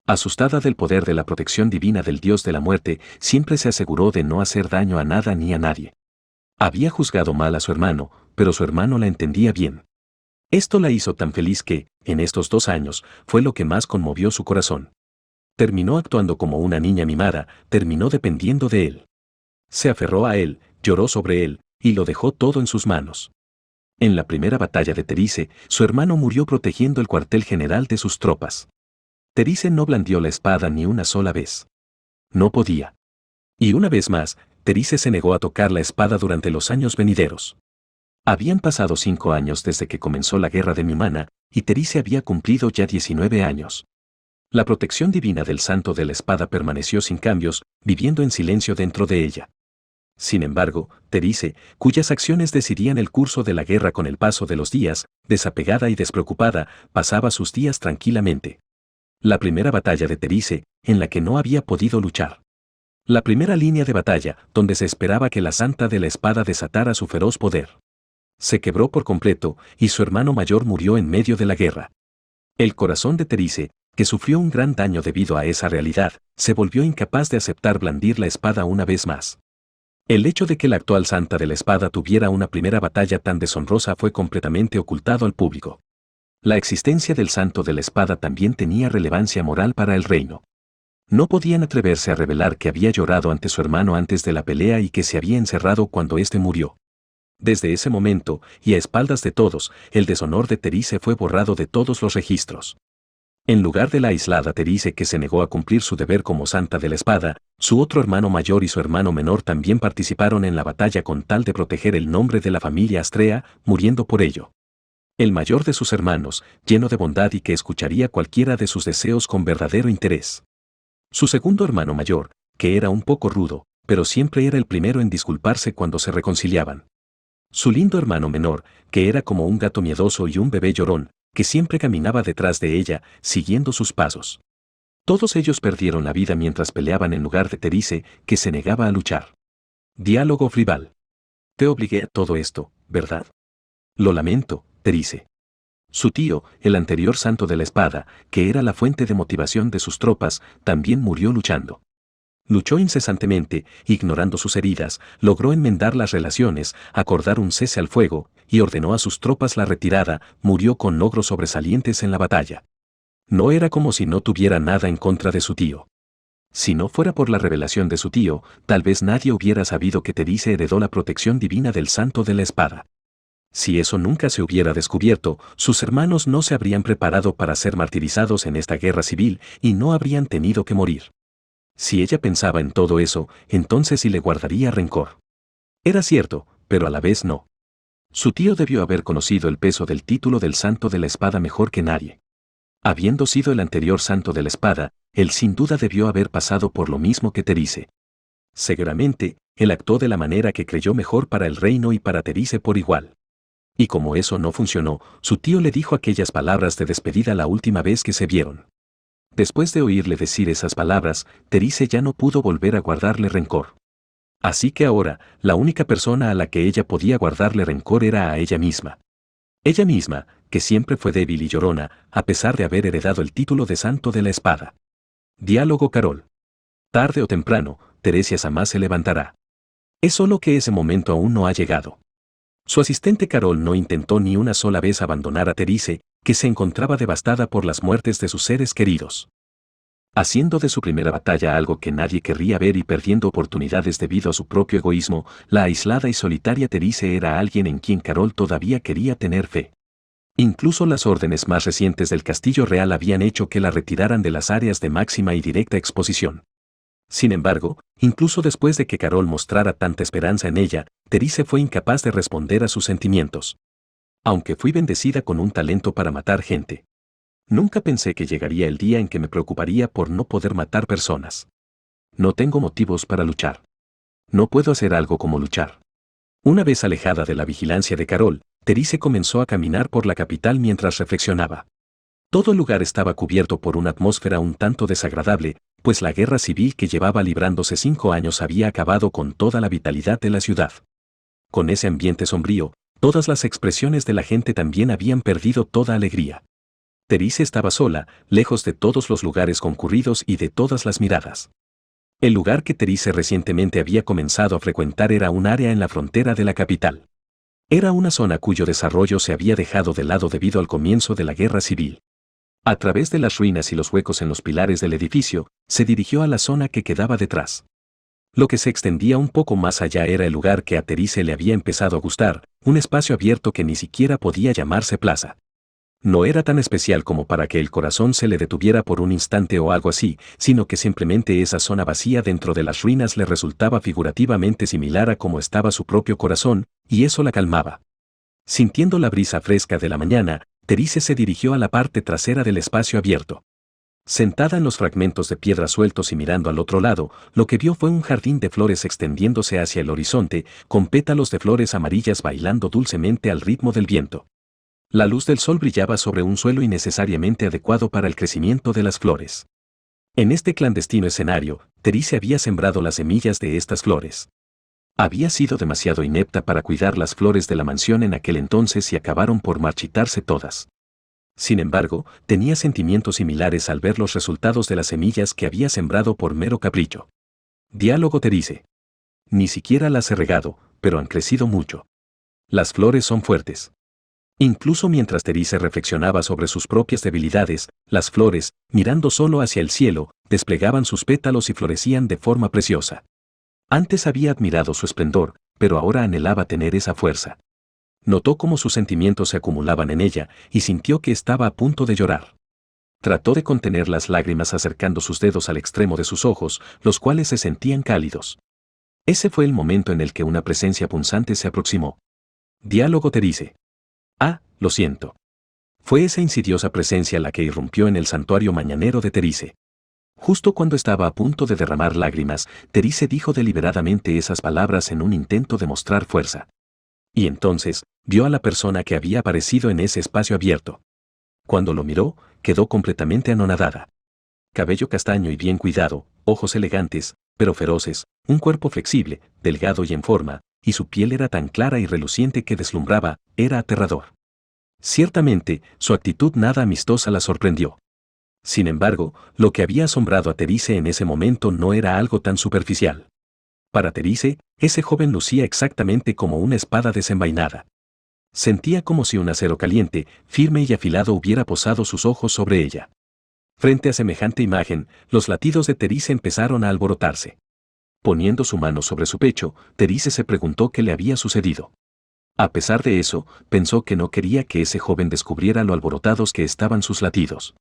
Asustada del poder de la protección divina del dios de la muerte, siempre se aseguró de no hacer daño a nada ni a nadie. Había juzgado mal a su hermano, pero su hermano la entendía bien. Esto la hizo tan feliz que, en estos 2 años, fue lo que más conmovió su corazón. Terminó actuando como una niña mimada, terminó dependiendo de él. Se aferró a él, lloró sobre él, y lo dejó todo en sus manos. En la primera batalla de Terice, su hermano murió protegiendo el cuartel general de sus tropas. Terice no blandió la espada ni una sola vez. No podía. Y una vez más, Terice se negó a tocar la espada durante los años venideros. Habían pasado 5 años desde que comenzó la guerra de Mimana, y Terice había cumplido ya 19 años. La protección divina del santo de la espada permaneció sin cambios, viviendo en silencio dentro de ella. Sin embargo, Terice, cuyas acciones decidían el curso de la guerra con el paso de los días, desapegada y despreocupada, pasaba sus días tranquilamente. La primera batalla de Terice, en la que no había podido luchar. La primera línea de batalla, donde se esperaba que la santa de la espada desatara su feroz poder. Se quebró por completo, y su hermano mayor murió en medio de la guerra. El corazón de Terice, que sufrió un gran daño debido a esa realidad, se volvió incapaz de aceptar blandir la espada una vez más. El hecho de que la actual santa de la espada tuviera una primera batalla tan deshonrosa fue completamente ocultado al público. La existencia del santo de la espada también tenía relevancia moral para el reino. No podían atreverse a revelar que había llorado ante su hermano antes de la pelea y que se había encerrado cuando éste murió. Desde ese momento, y a espaldas de todos, el deshonor de Terice fue borrado de todos los registros. En lugar de la aislada Terice que se negó a cumplir su deber como santa de la espada, su otro hermano mayor y su hermano menor también participaron en la batalla con tal de proteger el nombre de la familia Astrea, muriendo por ello. El mayor de sus hermanos, lleno de bondad y que escucharía cualquiera de sus deseos con verdadero interés. Su segundo hermano mayor, que era un poco rudo, pero siempre era el primero en disculparse cuando se reconciliaban. Su lindo hermano menor, que era como un gato miedoso y un bebé llorón, que siempre caminaba detrás de ella, siguiendo sus pasos. Todos ellos perdieron la vida mientras peleaban en lugar de Terice, que se negaba a luchar. Diálogo Fribal. Te obligué a todo esto, ¿verdad? Lo lamento, Terice. Su tío, el anterior santo de la espada, que era la fuente de motivación de sus tropas, también murió luchando. Luchó incesantemente, ignorando sus heridas, logró enmendar las relaciones, acordar un cese al fuego, y ordenó a sus tropas la retirada, murió con logros sobresalientes en la batalla. No era como si no tuviera nada en contra de su tío. Si no fuera por la revelación de su tío, tal vez nadie hubiera sabido que Terice heredó la protección divina del santo de la espada. Si eso nunca se hubiera descubierto, sus hermanos no se habrían preparado para ser martirizados en esta guerra civil y no habrían tenido que morir. Si ella pensaba en todo eso, entonces sí le guardaría rencor. Era cierto, pero a la vez no. Su tío debió haber conocido el peso del título del santo de la espada mejor que nadie. Habiendo sido el anterior santo de la espada, él sin duda debió haber pasado por lo mismo que Terice. Seguramente, él actuó de la manera que creyó mejor para el reino y para Terice por igual. Y como eso no funcionó, su tío le dijo aquellas palabras de despedida la última vez que se vieron. Después de oírle decir esas palabras, Terice ya no pudo volver a guardarle rencor. Así que ahora, la única persona a la que ella podía guardarle rencor era a ella misma. Ella misma, que siempre fue débil y llorona, a pesar de haber heredado el título de santo de la espada. Diálogo Carol. Tarde o temprano, Teresia jamás se levantará. Es solo que ese momento aún no ha llegado. Su asistente Carol no intentó ni una sola vez abandonar a Terice, que se encontraba devastada por las muertes de sus seres queridos. Haciendo de su primera batalla algo que nadie querría ver y perdiendo oportunidades debido a su propio egoísmo, la aislada y solitaria Terice era alguien en quien Carol todavía quería tener fe. Incluso las órdenes más recientes del Castillo Real habían hecho que la retiraran de las áreas de máxima y directa exposición. Sin embargo, incluso después de que Carol mostrara tanta esperanza en ella, Terice fue incapaz de responder a sus sentimientos. Aunque fui bendecida con un talento para matar gente. Nunca pensé que llegaría el día en que me preocuparía por no poder matar personas. No tengo motivos para luchar. No puedo hacer algo como luchar. Una vez alejada de la vigilancia de Carol, Terice comenzó a caminar por la capital mientras reflexionaba. Todo el lugar estaba cubierto por una atmósfera un tanto desagradable, pues la guerra civil que llevaba librándose 5 años había acabado con toda la vitalidad de la ciudad. Con ese ambiente sombrío, todas las expresiones de la gente también habían perdido toda alegría. Terice estaba sola, lejos de todos los lugares concurridos y de todas las miradas. El lugar que Terice recientemente había comenzado a frecuentar era un área en la frontera de la capital. Era una zona cuyo desarrollo se había dejado de lado debido al comienzo de la guerra civil. A través de las ruinas y los huecos en los pilares del edificio, se dirigió a la zona que quedaba detrás. Lo que se extendía un poco más allá era el lugar que a Terice le había empezado a gustar, un espacio abierto que ni siquiera podía llamarse plaza. No era tan especial como para que el corazón se le detuviera por un instante o algo así, sino que simplemente esa zona vacía dentro de las ruinas le resultaba figurativamente similar a como estaba su propio corazón, y eso la calmaba. Sintiendo la brisa fresca de la mañana, Terice se dirigió a la parte trasera del espacio abierto. Sentada en los fragmentos de piedra sueltos y mirando al otro lado, lo que vio fue un jardín de flores extendiéndose hacia el horizonte, con pétalos de flores amarillas bailando dulcemente al ritmo del viento. La luz del sol brillaba sobre un suelo innecesariamente adecuado para el crecimiento de las flores. En este clandestino escenario, Terice había sembrado las semillas de estas flores. Había sido demasiado inepta para cuidar las flores de la mansión en aquel entonces y acabaron por marchitarse todas. Sin embargo, tenía sentimientos similares al ver los resultados de las semillas que había sembrado por mero capricho. Diálogo Terice. Ni siquiera las he regado, pero han crecido mucho. Las flores son fuertes. Incluso mientras Terice reflexionaba sobre sus propias debilidades, las flores, mirando solo hacia el cielo, desplegaban sus pétalos y florecían de forma preciosa. Antes había admirado su esplendor, pero ahora anhelaba tener esa fuerza. Notó cómo sus sentimientos se acumulaban en ella y sintió que estaba a punto de llorar. Trató de contener las lágrimas acercando sus dedos al extremo de sus ojos, los cuales se sentían cálidos. Ese fue el momento en el que una presencia punzante se aproximó. Diálogo Terice. Ah, lo siento. Fue esa insidiosa presencia la que irrumpió en el santuario mañanero de Terice. Justo cuando estaba a punto de derramar lágrimas, Terice dijo deliberadamente esas palabras en un intento de mostrar fuerza. Y entonces, vio a la persona que había aparecido en ese espacio abierto. Cuando lo miró, quedó completamente anonadada. Cabello castaño y bien cuidado, ojos elegantes, pero feroces, un cuerpo flexible, delgado y en forma, y su piel era tan clara y reluciente que deslumbraba, era aterrador. Ciertamente, su actitud nada amistosa la sorprendió. Sin embargo, lo que había asombrado a Terice en ese momento no era algo tan superficial. Para Terice, ese joven lucía exactamente como una espada desenvainada. Sentía como si un acero caliente, firme y afilado hubiera posado sus ojos sobre ella. Frente a semejante imagen, los latidos de Terice empezaron a alborotarse. Poniendo su mano sobre su pecho, Terice se preguntó qué le había sucedido. A pesar de eso, pensó que no quería que ese joven descubriera lo alborotados que estaban sus latidos.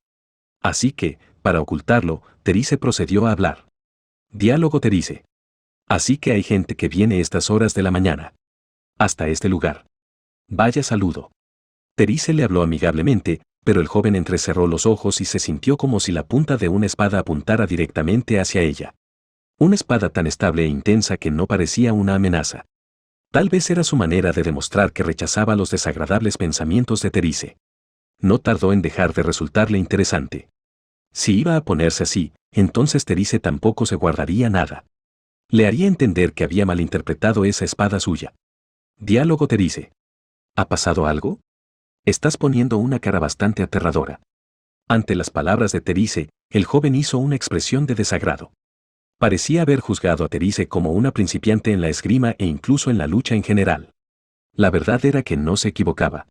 Así que, para ocultarlo, Terice procedió a hablar. Diálogo Terice. Así que hay gente que viene estas horas de la mañana. Hasta este lugar. Vaya saludo. Terice le habló amigablemente, pero el joven entrecerró los ojos y se sintió como si la punta de una espada apuntara directamente hacia ella. Una espada tan estable e intensa que no parecía una amenaza. Tal vez era su manera de demostrar que rechazaba los desagradables pensamientos de Terice. No tardó en dejar de resultarle interesante. Si iba a ponerse así, entonces Terice tampoco se guardaría nada. Le haría entender que había malinterpretado esa espada suya. Diálogo Terice. ¿Ha pasado algo? Estás poniendo una cara bastante aterradora. Ante las palabras de Terice, el joven hizo una expresión de desagrado. Parecía haber juzgado a Terice como una principiante en la esgrima e incluso en la lucha en general. La verdad era que no se equivocaba.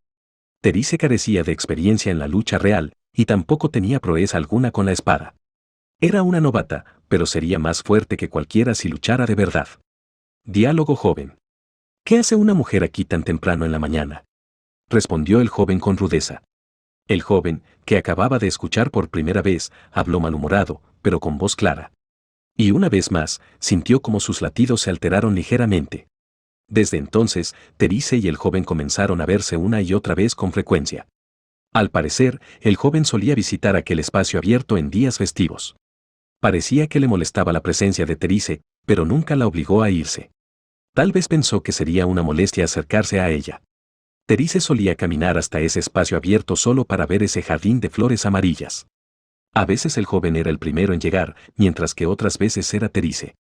Terice carecía de experiencia en la lucha real, y tampoco tenía proeza alguna con la espada. Era una novata, pero sería más fuerte que cualquiera si luchara de verdad. Diálogo joven. ¿Qué hace una mujer aquí tan temprano en la mañana? Respondió el joven con rudeza. El joven, que acababa de escuchar por primera vez, habló malhumorado, pero con voz clara. Y una vez más, sintió como sus latidos se alteraron ligeramente. Desde entonces, Terice y el joven comenzaron a verse una y otra vez con frecuencia. Al parecer, el joven solía visitar aquel espacio abierto en días festivos. Parecía que le molestaba la presencia de Terice, pero nunca la obligó a irse. Tal vez pensó que sería una molestia acercarse a ella. Terice solía caminar hasta ese espacio abierto solo para ver ese jardín de flores amarillas. A veces el joven era el primero en llegar, mientras que otras veces era Terice.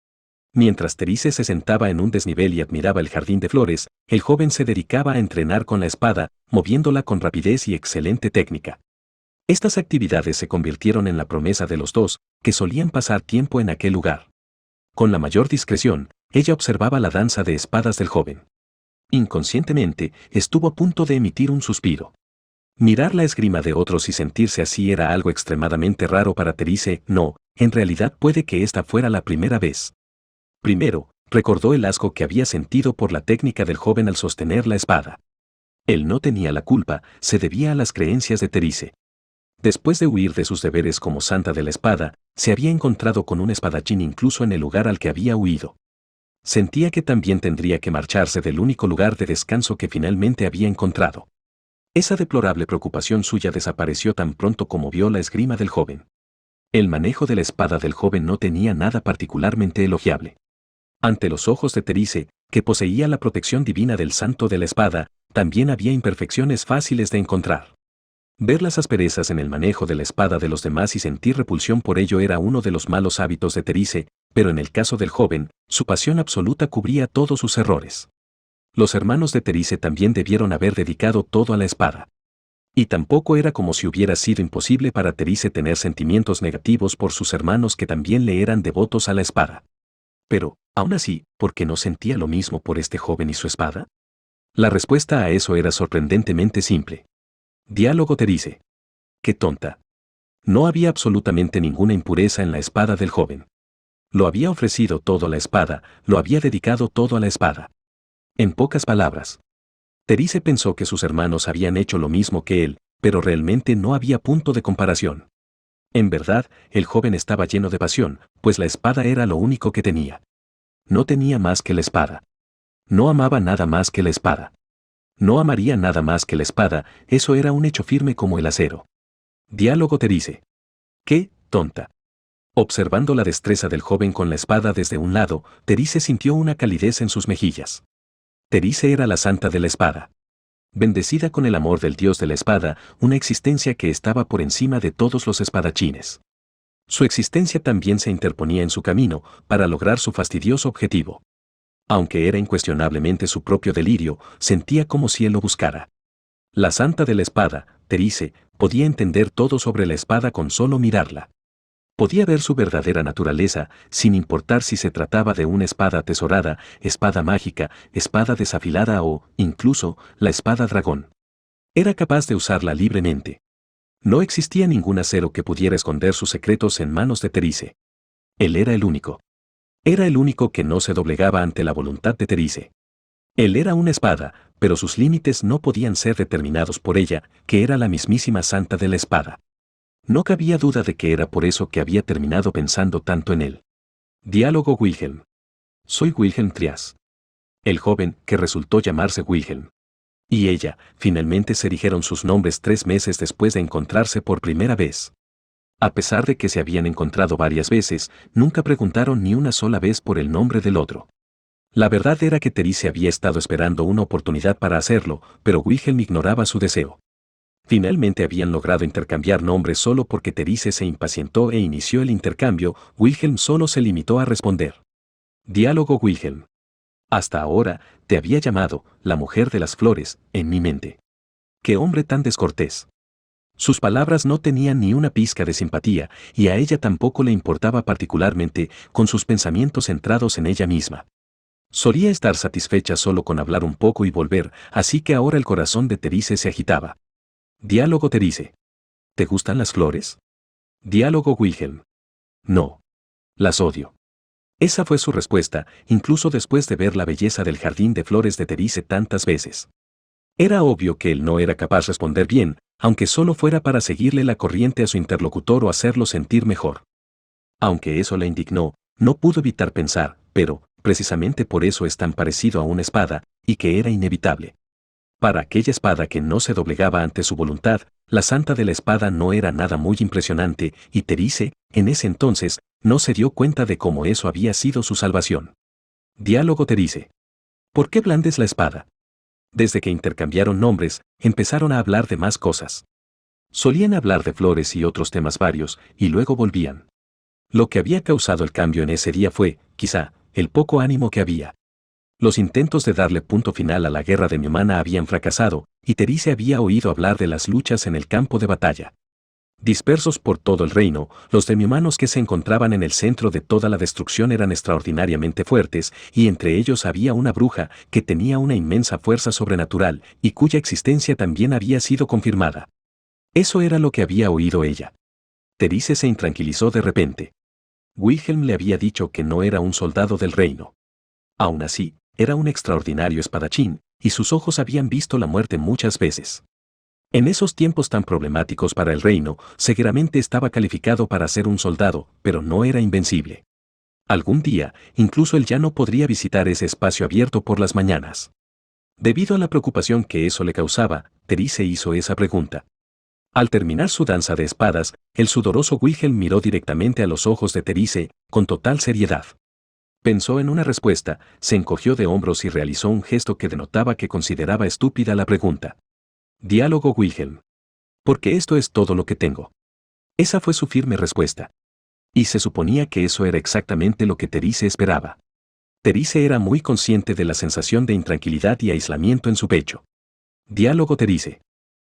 Mientras Terice se sentaba en un desnivel y admiraba el jardín de flores, el joven se dedicaba a entrenar con la espada, moviéndola con rapidez y excelente técnica. Estas actividades se convirtieron en la promesa de los dos, que solían pasar tiempo en aquel lugar. Con la mayor discreción, ella observaba la danza de espadas del joven. Inconscientemente, estuvo a punto de emitir un suspiro. Mirar la esgrima de otros y sentirse así era algo extremadamente raro para Terice. No, en realidad puede que esta fuera la primera vez. Primero, recordó el asco que había sentido por la técnica del joven al sostener la espada. Él no tenía la culpa, se debía a las creencias de Terice. Después de huir de sus deberes como santa de la espada, se había encontrado con un espadachín incluso en el lugar al que había huido. Sentía que también tendría que marcharse del único lugar de descanso que finalmente había encontrado. Esa deplorable preocupación suya desapareció tan pronto como vio la esgrima del joven. El manejo de la espada del joven no tenía nada particularmente elogiable. Ante los ojos de Terice, que poseía la protección divina del santo de la espada, también había imperfecciones fáciles de encontrar. Ver las asperezas en el manejo de la espada de los demás y sentir repulsión por ello era uno de los malos hábitos de Terice, pero en el caso del joven, su pasión absoluta cubría todos sus errores. Los hermanos de Terice también debieron haber dedicado todo a la espada. Y tampoco era como si hubiera sido imposible para Terice tener sentimientos negativos por sus hermanos que también le eran devotos a la espada. Pero, aún así, ¿por qué no sentía lo mismo por este joven y su espada? La respuesta a eso era sorprendentemente simple. Diálogo Terice. ¡Qué tonta! No había absolutamente ninguna impureza en la espada del joven. Lo había ofrecido todo a la espada, lo había dedicado todo a la espada. En pocas palabras, Terice pensó que sus hermanos habían hecho lo mismo que él, pero realmente no había punto de comparación. En verdad, el joven estaba lleno de pasión, pues la espada era lo único que tenía. No tenía más que la espada. No amaba nada más que la espada. No amaría nada más que la espada, eso era un hecho firme como el acero. Diálogo Terice. ¡Qué tonta! Observando la destreza del joven con la espada desde un lado, Terice sintió una calidez en sus mejillas. Terice era la santa de la espada. Bendecida con el amor del dios de la espada, una existencia que estaba por encima de todos los espadachines. Su existencia también se interponía en su camino para lograr su fastidioso objetivo. Aunque era incuestionablemente su propio delirio, sentía como si él lo buscara. La santa de la espada, Terice, podía entender todo sobre la espada con solo mirarla. Podía ver su verdadera naturaleza, sin importar si se trataba de una espada atesorada, espada mágica, espada desafilada o, incluso, la espada dragón. Era capaz de usarla libremente. No existía ningún acero que pudiera esconder sus secretos en manos de Terice. Él era el único. Era el único que no se doblegaba ante la voluntad de Terice. Él era una espada, pero sus límites no podían ser determinados por ella, que era la mismísima santa de la espada. No cabía duda de que era por eso que había terminado pensando tanto en él. Diálogo Wilhelm. Soy Wilhelm Trias. El joven, que resultó llamarse Wilhelm. Y ella, finalmente se dijeron sus nombres 3 meses después de encontrarse por primera vez. A pesar de que se habían encontrado varias veces, nunca preguntaron ni una sola vez por el nombre del otro. La verdad era que Terice había estado esperando una oportunidad para hacerlo, pero Wilhelm ignoraba su deseo. Finalmente habían logrado intercambiar nombres solo porque Terice se impacientó e inició el intercambio. Wilhelm solo se limitó a responder. Diálogo Wilhelm. Hasta ahora, te había llamado, la mujer de las flores, en mi mente. ¡Qué hombre tan descortés! Sus palabras no tenían ni una pizca de simpatía, y a ella tampoco le importaba particularmente, con sus pensamientos centrados en ella misma. Solía estar satisfecha solo con hablar un poco y volver, así que ahora el corazón de Terice se agitaba. Diálogo Terice. ¿Te gustan las flores? Diálogo Wilhelm. No. Las odio. Esa fue su respuesta, incluso después de ver la belleza del jardín de flores de Terice tantas veces. Era obvio que él no era capaz de responder bien, aunque solo fuera para seguirle la corriente a su interlocutor o hacerlo sentir mejor. Aunque eso la indignó, no pudo evitar pensar, pero, precisamente por eso es tan parecido a una espada, y que era inevitable. Para aquella espada que no se doblegaba ante su voluntad, la santa de la espada no era nada muy impresionante, y Terice, en ese entonces, no se dio cuenta de cómo eso había sido su salvación. Diálogo Terice. ¿Por qué blandes la espada? Desde que intercambiaron nombres, empezaron a hablar de más cosas. Solían hablar de flores y otros temas varios, y luego volvían. Lo que había causado el cambio en ese día fue, quizá, el poco ánimo que había. Los intentos de darle punto final a la guerra de Miomana habían fracasado, y Terice había oído hablar de las luchas en el campo de batalla. Dispersos por todo el reino, los demiomanos que se encontraban en el centro de toda la destrucción eran extraordinariamente fuertes, y entre ellos había una bruja que tenía una inmensa fuerza sobrenatural y cuya existencia también había sido confirmada. Eso era lo que había oído ella. Terice se intranquilizó de repente. Wilhelm le había dicho que no era un soldado del reino. Aún así, era un extraordinario espadachín, y sus ojos habían visto la muerte muchas veces. En esos tiempos tan problemáticos para el reino, seguramente estaba calificado para ser un soldado, pero no era invencible. Algún día, incluso él ya no podría visitar ese espacio abierto por las mañanas. Debido a la preocupación que eso le causaba, Terice hizo esa pregunta. Al terminar su danza de espadas, el sudoroso Wilhelm miró directamente a los ojos de Terice, con total seriedad. Pensó en una respuesta, se encogió de hombros y realizó un gesto que denotaba que consideraba estúpida la pregunta. Diálogo Wilhelm. Porque esto es todo lo que tengo. Esa fue su firme respuesta. Y se suponía que eso era exactamente lo que Terice esperaba. Terice era muy consciente de la sensación de intranquilidad y aislamiento en su pecho. Diálogo Terice.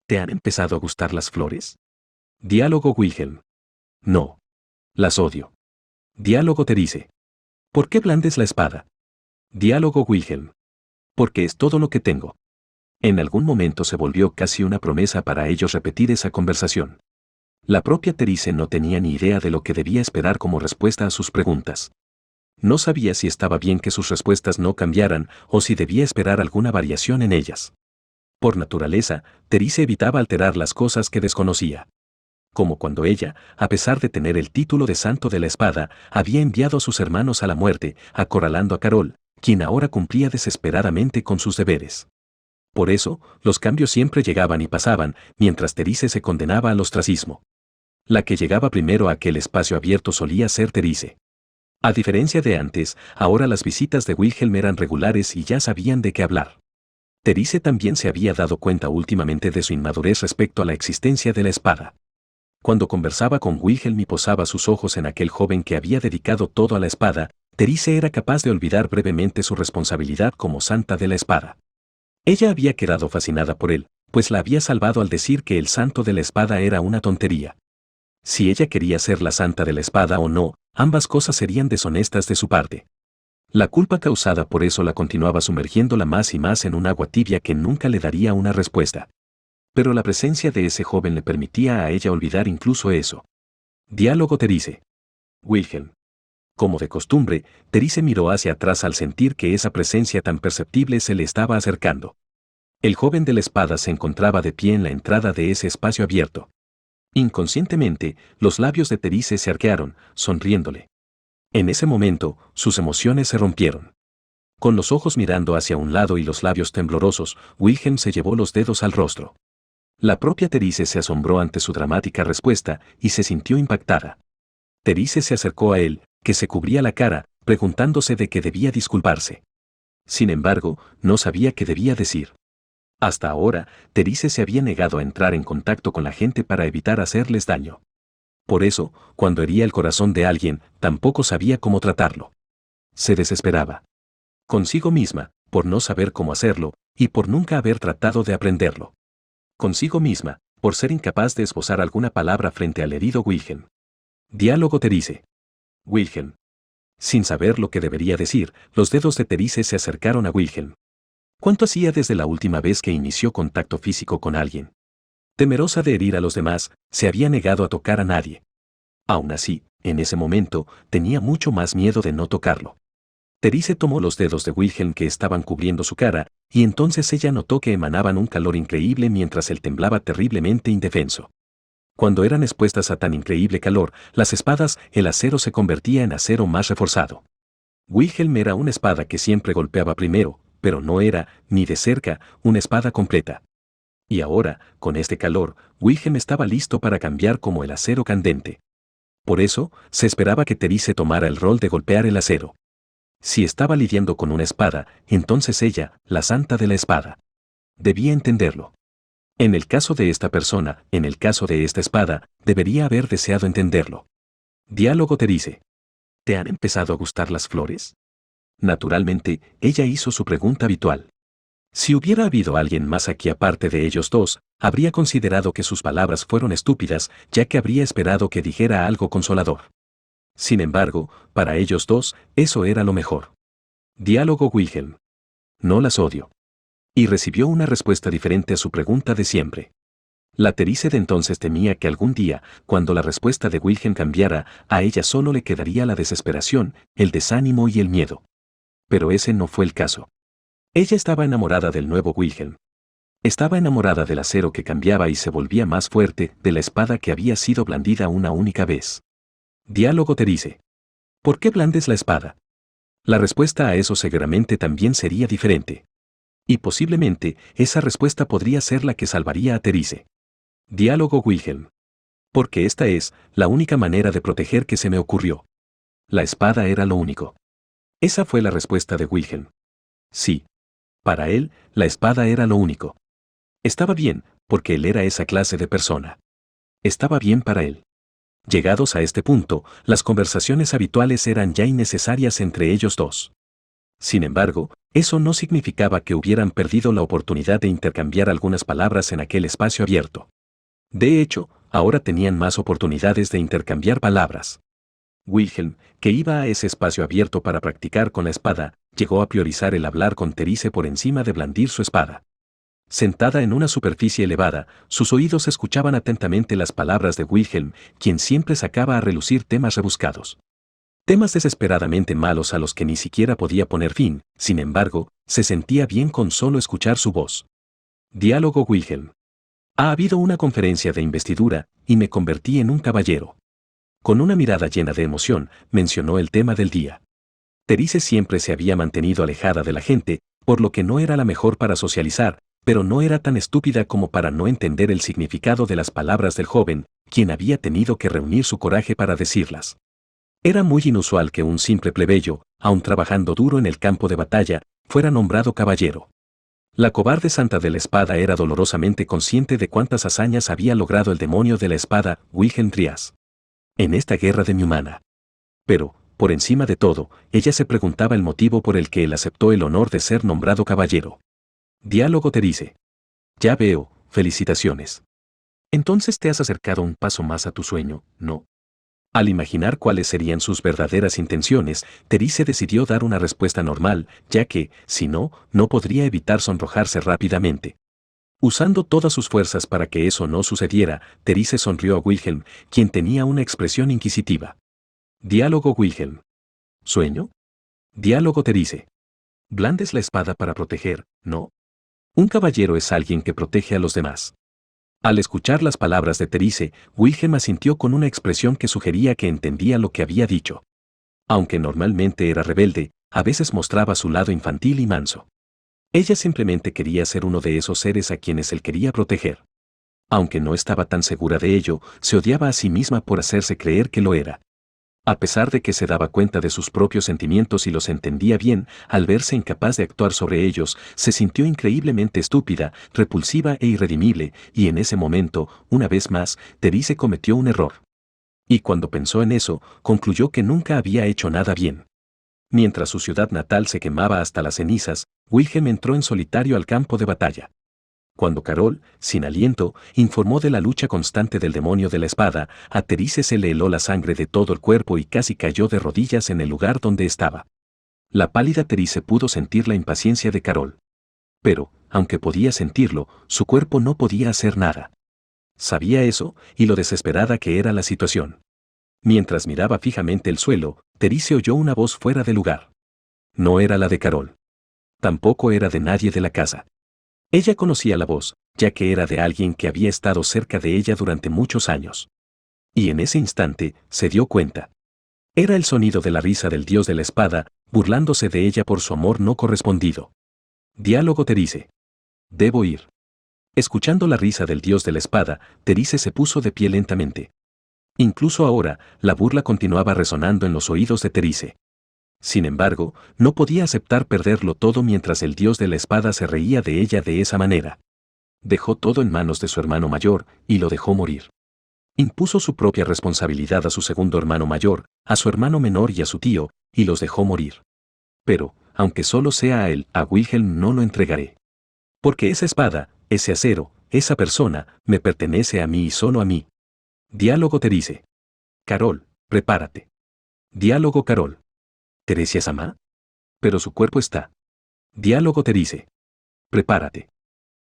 ¿Te han empezado a gustar las flores? Diálogo Wilhelm. No. Las odio. Diálogo Terice. ¿Por qué blandes la espada? Diálogo Wilhelm. Porque es todo lo que tengo. En algún momento se volvió casi una promesa para ellos repetir esa conversación. La propia Terice no tenía ni idea de lo que debía esperar como respuesta a sus preguntas. No sabía si estaba bien que sus respuestas no cambiaran o si debía esperar alguna variación en ellas. Por naturaleza, Terice evitaba alterar las cosas que desconocía. Como cuando ella, a pesar de tener el título de Santo de la Espada, había enviado a sus hermanos a la muerte, acorralando a Carol, quien ahora cumplía desesperadamente con sus deberes. Por eso, los cambios siempre llegaban y pasaban, mientras Terice se condenaba al ostracismo. La que llegaba primero a aquel espacio abierto solía ser Terice. A diferencia de antes, ahora las visitas de Wilhelm eran regulares y ya sabían de qué hablar. Terice también se había dado cuenta últimamente de su inmadurez respecto a la existencia de la espada. Cuando conversaba con Wilhelm y posaba sus ojos en aquel joven que había dedicado todo a la espada, Terice era capaz de olvidar brevemente su responsabilidad como santa de la espada. Ella había quedado fascinada por él, pues la había salvado al decir que el santo de la espada era una tontería. Si ella quería ser la santa de la espada o no, ambas cosas serían deshonestas de su parte. La culpa causada por eso la continuaba sumergiéndola más y más en un agua tibia que nunca le daría una respuesta. Pero la presencia de ese joven le permitía a ella olvidar incluso eso. Diálogo Terice. Wilhelm. Como de costumbre, Terice miró hacia atrás al sentir que esa presencia tan perceptible se le estaba acercando. El joven de la espada se encontraba de pie en la entrada de ese espacio abierto. Inconscientemente, los labios de Terice se arquearon, sonriéndole. En ese momento, sus emociones se rompieron. Con los ojos mirando hacia un lado y los labios temblorosos, Wilhelm se llevó los dedos al rostro. La propia Terice se asombró ante su dramática respuesta y se sintió impactada. Terice se acercó a él, que se cubría la cara, preguntándose de qué debía disculparse. Sin embargo, no sabía qué debía decir. Hasta ahora, Terice se había negado a entrar en contacto con la gente para evitar hacerles daño. Por eso, cuando hería el corazón de alguien, tampoco sabía cómo tratarlo. Se desesperaba. Consigo misma, por no saber cómo hacerlo, y por nunca haber tratado de aprenderlo. Consigo misma, por ser incapaz de esbozar alguna palabra frente al herido Wilhelm. Diálogo Terice. Wilhelm. Sin saber lo que debería decir, los dedos de Terice se acercaron a Wilhelm. ¿Cuánto hacía desde la última vez que inició contacto físico con alguien? Temerosa de herir a los demás, se había negado a tocar a nadie. Aún así, en ese momento, tenía mucho más miedo de no tocarlo. Terice tomó los dedos de Wilhelm que estaban cubriendo su cara, y entonces ella notó que emanaban un calor increíble mientras él temblaba terriblemente indefenso. Cuando eran expuestas a tan increíble calor, las espadas, el acero se convertía en acero más reforzado. Wilhelm era una espada que siempre golpeaba primero, pero no era, ni de cerca, una espada completa. Y ahora, con este calor, Wilhelm estaba listo para cambiar como el acero candente. Por eso, se esperaba que Terice tomara el rol de golpear el acero. Si estaba lidiando con una espada, entonces ella, la santa de la espada. Debía entenderlo. En el caso de esta persona, en el caso de esta espada, debería haber deseado entenderlo. Diálogo Terice. ¿Te han empezado a gustar las flores? Naturalmente, ella hizo su pregunta habitual. Si hubiera habido alguien más aquí aparte de ellos dos, habría considerado que sus palabras fueron estúpidas, ya que habría esperado que dijera algo consolador. Sin embargo, para ellos dos, eso era lo mejor. Diálogo Wilhelm. No las odio. Y recibió una respuesta diferente a su pregunta de siempre. La Terice de entonces temía que algún día, cuando la respuesta de Wilhelm cambiara, a ella solo le quedaría la desesperación, el desánimo y el miedo. Pero ese no fue el caso. Ella estaba enamorada del nuevo Wilhelm. Estaba enamorada del acero que cambiaba y se volvía más fuerte, de la espada que había sido blandida una única vez. Diálogo Terice. ¿Por qué blandes la espada? La respuesta a eso seguramente también sería diferente. Y posiblemente, esa respuesta podría ser la que salvaría a Terice. Diálogo Wilhelm. Porque esta es la única manera de proteger que se me ocurrió. La espada era lo único. Esa fue la respuesta de Wilhelm. Sí. Para él, la espada era lo único. Estaba bien, porque él era esa clase de persona. Estaba bien para él. Llegados a este punto, las conversaciones habituales eran ya innecesarias entre ellos dos. Sin embargo, eso no significaba que hubieran perdido la oportunidad de intercambiar algunas palabras en aquel espacio abierto. De hecho, ahora tenían más oportunidades de intercambiar palabras. Wilhelm, que iba a ese espacio abierto para practicar con la espada, llegó a priorizar el hablar con Terice por encima de blandir su espada. Sentada en una superficie elevada, sus oídos escuchaban atentamente las palabras de Wilhelm, quien siempre sacaba a relucir temas rebuscados. Temas desesperadamente malos a los que ni siquiera podía poner fin, sin embargo, se sentía bien con solo escuchar su voz. Diálogo Wilhelm. Ha habido una conferencia de investidura, y me convertí en un caballero. Con una mirada llena de emoción, mencionó el tema del día. Terice siempre se había mantenido alejada de la gente, por lo que no era la mejor para socializar, pero no era tan estúpida como para no entender el significado de las palabras del joven, quien había tenido que reunir su coraje para decirlas. Era muy inusual que un simple plebeyo, aun trabajando duro en el campo de batalla, fuera nombrado caballero. La cobarde santa de la espada era dolorosamente consciente de cuántas hazañas había logrado el demonio de la espada, Wilhelm Trias, en esta guerra de Mihumana. Pero, por encima de todo, ella se preguntaba el motivo por el que él aceptó el honor de ser nombrado caballero. Diálogo Terice. Ya veo, felicitaciones. Entonces te has acercado un paso más a tu sueño, ¿no? Al imaginar cuáles serían sus verdaderas intenciones, Terice decidió dar una respuesta normal, ya que, si no, no podría evitar sonrojarse rápidamente. Usando todas sus fuerzas para que eso no sucediera, Terice sonrió a Wilhelm, quien tenía una expresión inquisitiva. Diálogo Wilhelm. ¿Sueño? Diálogo Terice. Blandes la espada para proteger, ¿no? Un caballero es alguien que protege a los demás. Al escuchar las palabras de Terice, Wilhelm asintió con una expresión que sugería que entendía lo que había dicho. Aunque normalmente era rebelde, a veces mostraba su lado infantil y manso. Ella simplemente quería ser uno de esos seres a quienes él quería proteger. Aunque no estaba tan segura de ello, se odiaba a sí misma por hacerse creer que lo era. A pesar de que se daba cuenta de sus propios sentimientos y los entendía bien, al verse incapaz de actuar sobre ellos, se sintió increíblemente estúpida, repulsiva e irredimible, y en ese momento, una vez más, Terice cometió un error. Y cuando pensó en eso, concluyó que nunca había hecho nada bien. Mientras su ciudad natal se quemaba hasta las cenizas, Wilhelm entró en solitario al campo de batalla. Cuando Carol, sin aliento, informó de la lucha constante del demonio de la espada, a Terice se le heló la sangre de todo el cuerpo y casi cayó de rodillas en el lugar donde estaba. La pálida Terice pudo sentir la impaciencia de Carol. Pero, aunque podía sentirlo, su cuerpo no podía hacer nada. Sabía eso, y lo desesperada que era la situación. Mientras miraba fijamente el suelo, Terice oyó una voz fuera de lugar. No era la de Carol. Tampoco era de nadie de la casa. Ella conocía la voz, ya que era de alguien que había estado cerca de ella durante muchos años. Y en ese instante, se dio cuenta. Era el sonido de la risa del dios de la espada, burlándose de ella por su amor no correspondido. Diálogo Terice. Debo ir. Escuchando la risa del dios de la espada, Terice se puso de pie lentamente. Incluso ahora, la burla continuaba resonando en los oídos de Terice. Sin embargo, no podía aceptar perderlo todo mientras el dios de la espada se reía de ella de esa manera. Dejó todo en manos de su hermano mayor y lo dejó morir. Impuso su propia responsabilidad a su segundo hermano mayor, a su hermano menor y a su tío, y los dejó morir. Pero, aunque solo sea a él, a Wilhelm no lo entregaré. Porque esa espada, ese acero, esa persona, me pertenece a mí y solo a mí. Diálogo Therese. Carol, prepárate. Diálogo Carol. ¿Teresia-sama? Pero su cuerpo está. Diálogo Therese. Prepárate.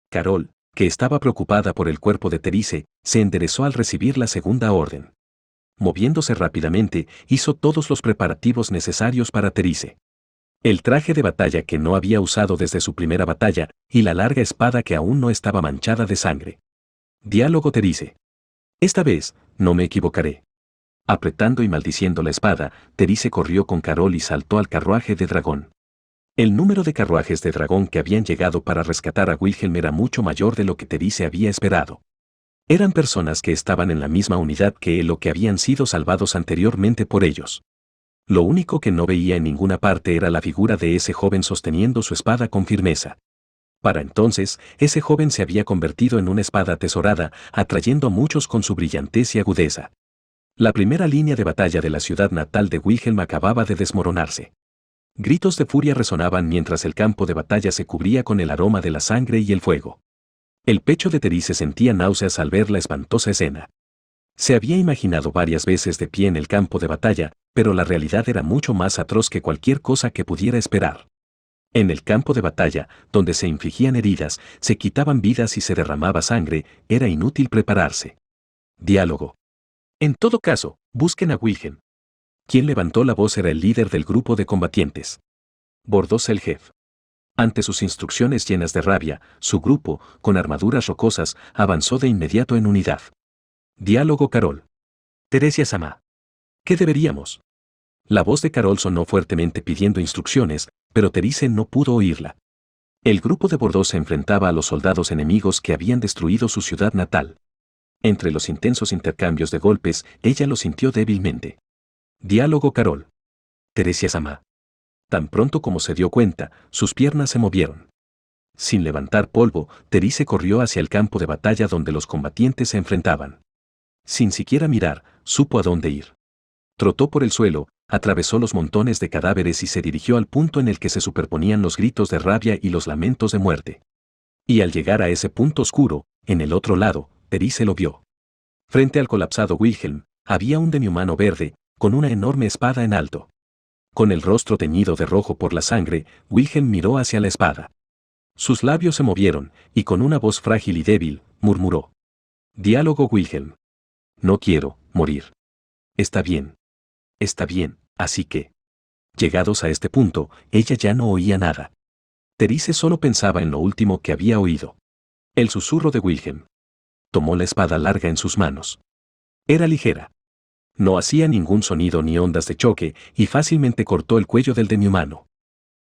Carol, que estaba preocupada por el cuerpo de Therese, se enderezó al recibir la segunda orden. Moviéndose rápidamente, hizo todos los preparativos necesarios para Therese. El traje de batalla que no había usado desde su primera batalla, y la larga espada que aún no estaba manchada de sangre. Diálogo Therese. Esta vez, no me equivocaré. Apretando y maldiciendo la espada, Therese corrió con Carol y saltó al carruaje de dragón. El número de carruajes de dragón que habían llegado para rescatar a Wilhelm era mucho mayor de lo que Therese había esperado. Eran personas que estaban en la misma unidad que él o que habían sido salvados anteriormente por ellos. Lo único que no veía en ninguna parte era la figura de ese joven sosteniendo su espada con firmeza. Para entonces, ese joven se había convertido en una espada atesorada, atrayendo a muchos con su brillantez y agudeza. La primera línea de batalla de la ciudad natal de Wilhelm acababa de desmoronarse. Gritos de furia resonaban mientras el campo de batalla se cubría con el aroma de la sangre y el fuego. El pecho de Therese sentía náuseas al ver la espantosa escena. Se había imaginado varias veces de pie en el campo de batalla, pero la realidad era mucho más atroz que cualquier cosa que pudiera esperar. En el campo de batalla, donde se infligían heridas, se quitaban vidas y se derramaba sangre, era inútil prepararse. Diálogo. En todo caso, busquen a Wilhelm. Quien levantó la voz era el líder del grupo de combatientes. Bordeaux-Seljev. Ante sus instrucciones llenas de rabia, su grupo, con armaduras rocosas, avanzó de inmediato en unidad. Diálogo Carol. Teresia-sama. ¿Qué deberíamos? La voz de Carol sonó fuertemente pidiendo instrucciones, pero Therese no pudo oírla. El grupo de Bordeaux se enfrentaba a los soldados enemigos que habían destruido su ciudad natal. Entre los intensos intercambios de golpes, ella lo sintió débilmente. Diálogo Carol. Teresia-sama. Tan pronto como se dio cuenta, sus piernas se movieron. Sin levantar polvo, Therese corrió hacia el campo de batalla donde los combatientes se enfrentaban. Sin siquiera mirar, supo a dónde ir. Trotó por el suelo, atravesó los montones de cadáveres y se dirigió al punto en el que se superponían los gritos de rabia y los lamentos de muerte. Y al llegar a ese punto oscuro, en el otro lado, Therese lo vio. Frente al colapsado Wilhelm, había un demihumano verde, con una enorme espada en alto. Con el rostro teñido de rojo por la sangre, Wilhelm miró hacia la espada. Sus labios se movieron, y con una voz frágil y débil, murmuró. Diálogo Wilhelm. No quiero morir. Está bien. Está bien, así que. Llegados a este punto, ella ya no oía nada. Therese solo pensaba en lo último que había oído. El susurro de Wilhelm. Tomó la espada larga en sus manos. Era ligera. No hacía ningún sonido ni ondas de choque, y fácilmente cortó el cuello del demihumano.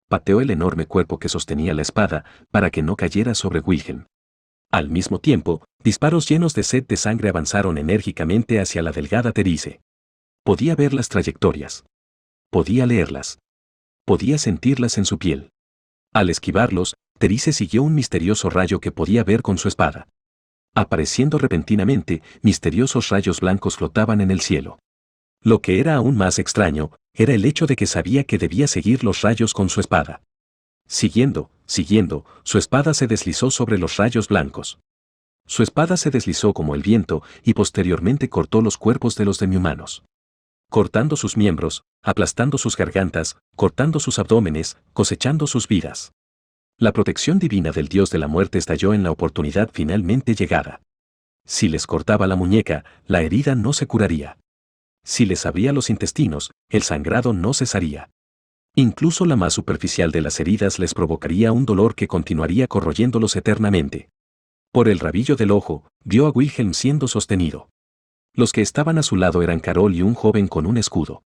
Pateó el enorme cuerpo que sostenía la espada, para que no cayera sobre Wilhelm. Al mismo tiempo, disparos llenos de sed de sangre avanzaron enérgicamente hacia la delgada Therese. Podía ver las trayectorias. Podía leerlas. Podía sentirlas en su piel. Al esquivarlos, Therese siguió un misterioso rayo que podía ver con su espada. Apareciendo repentinamente, misteriosos rayos blancos flotaban en el cielo. Lo que era aún más extraño, era el hecho de que sabía que debía seguir los rayos con su espada. Siguiendo, su espada se deslizó sobre los rayos blancos. Su espada se deslizó como el viento y posteriormente cortó los cuerpos de los demihumanos. Cortando sus miembros, aplastando sus gargantas, cortando sus abdómenes, cosechando sus vidas. La protección divina del dios de la muerte estalló en la oportunidad finalmente llegada. Si les cortaba la muñeca, la herida no se curaría. Si les abría los intestinos, el sangrado no cesaría. Incluso la más superficial de las heridas les provocaría un dolor que continuaría corroyéndolos eternamente. Por el rabillo del ojo, vio a Wilhelm siendo sostenido. Los que estaban a su lado eran Carol y un joven con un escudo.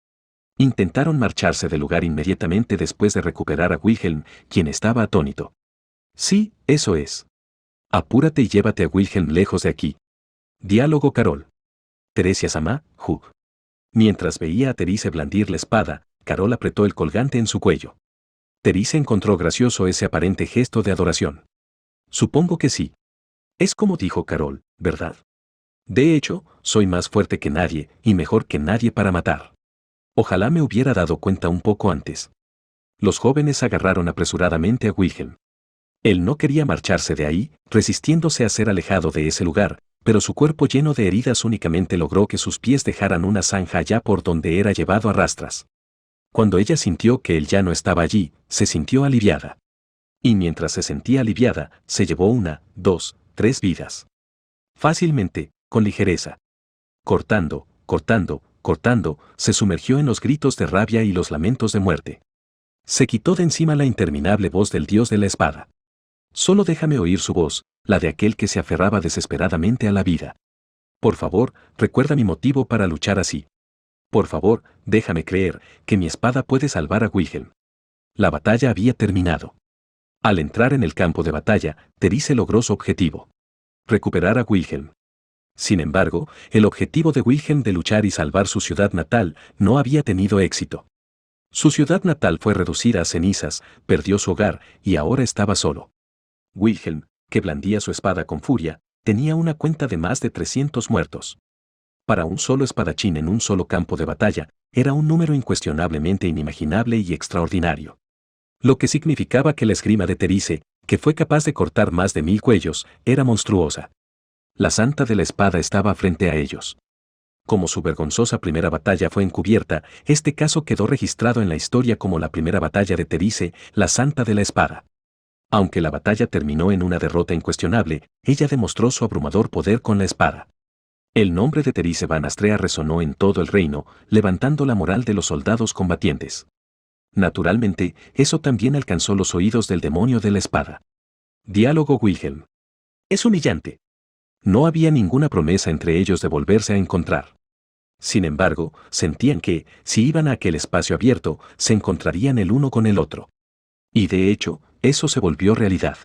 Intentaron marcharse del lugar inmediatamente después de recuperar a Wilhelm, quien estaba atónito. Sí, eso es. Apúrate y llévate a Wilhelm lejos de aquí. Diálogo Carol. Teresia-sama, Hug. Mientras veía a Therese blandir la espada, Carol apretó el colgante en su cuello. Therese encontró gracioso ese aparente gesto de adoración. Supongo que sí. Es como dijo Carol, ¿verdad? De hecho, soy más fuerte que nadie y mejor que nadie para matar. Ojalá me hubiera dado cuenta un poco antes. Los jóvenes agarraron apresuradamente a Wilhelm. Él no quería marcharse de ahí, resistiéndose a ser alejado de ese lugar, pero su cuerpo lleno de heridas únicamente logró que sus pies dejaran una zanja allá por donde era llevado a rastras. Cuando ella sintió que él ya no estaba allí, se sintió aliviada. Y mientras se sentía aliviada, se llevó 1, 2, 3 vidas. Fácilmente, con ligereza. Cortando, cortando, cortando, se sumergió en los gritos de rabia y los lamentos de muerte. Se quitó de encima la interminable voz del dios de la espada. Solo déjame oír su voz, la de aquel que se aferraba desesperadamente a la vida. Por favor, recuerda mi motivo para luchar así. Por favor, déjame creer que mi espada puede salvar a Wilhelm. La batalla había terminado. Al entrar en el campo de batalla, Therese logró su objetivo. Recuperar a Wilhelm. Sin embargo, el objetivo de Wilhelm de luchar y salvar su ciudad natal no había tenido éxito. Su ciudad natal fue reducida a cenizas, perdió su hogar y ahora estaba solo. Wilhelm, que blandía su espada con furia, tenía una cuenta de más de 300 muertos. Para un solo espadachín en un solo campo de batalla, era un número incuestionablemente inimaginable y extraordinario. Lo que significaba que la esgrima de Therese, que fue capaz de cortar más de 1000 cuellos, era monstruosa. La santa de la espada estaba frente a ellos. Como su vergonzosa primera batalla fue encubierta, este caso quedó registrado en la historia como la primera batalla de Therese, la santa de la espada. Aunque la batalla terminó en una derrota incuestionable, ella demostró su abrumador poder con la espada. El nombre de Therese Van Astrea resonó en todo el reino, levantando la moral de los soldados combatientes. Naturalmente, eso también alcanzó los oídos del demonio de la espada. Diálogo Wilhelm. Es humillante. No había ninguna promesa entre ellos de volverse a encontrar. Sin embargo, sentían que, si iban a aquel espacio abierto, se encontrarían el uno con el otro. Y de hecho, eso se volvió realidad.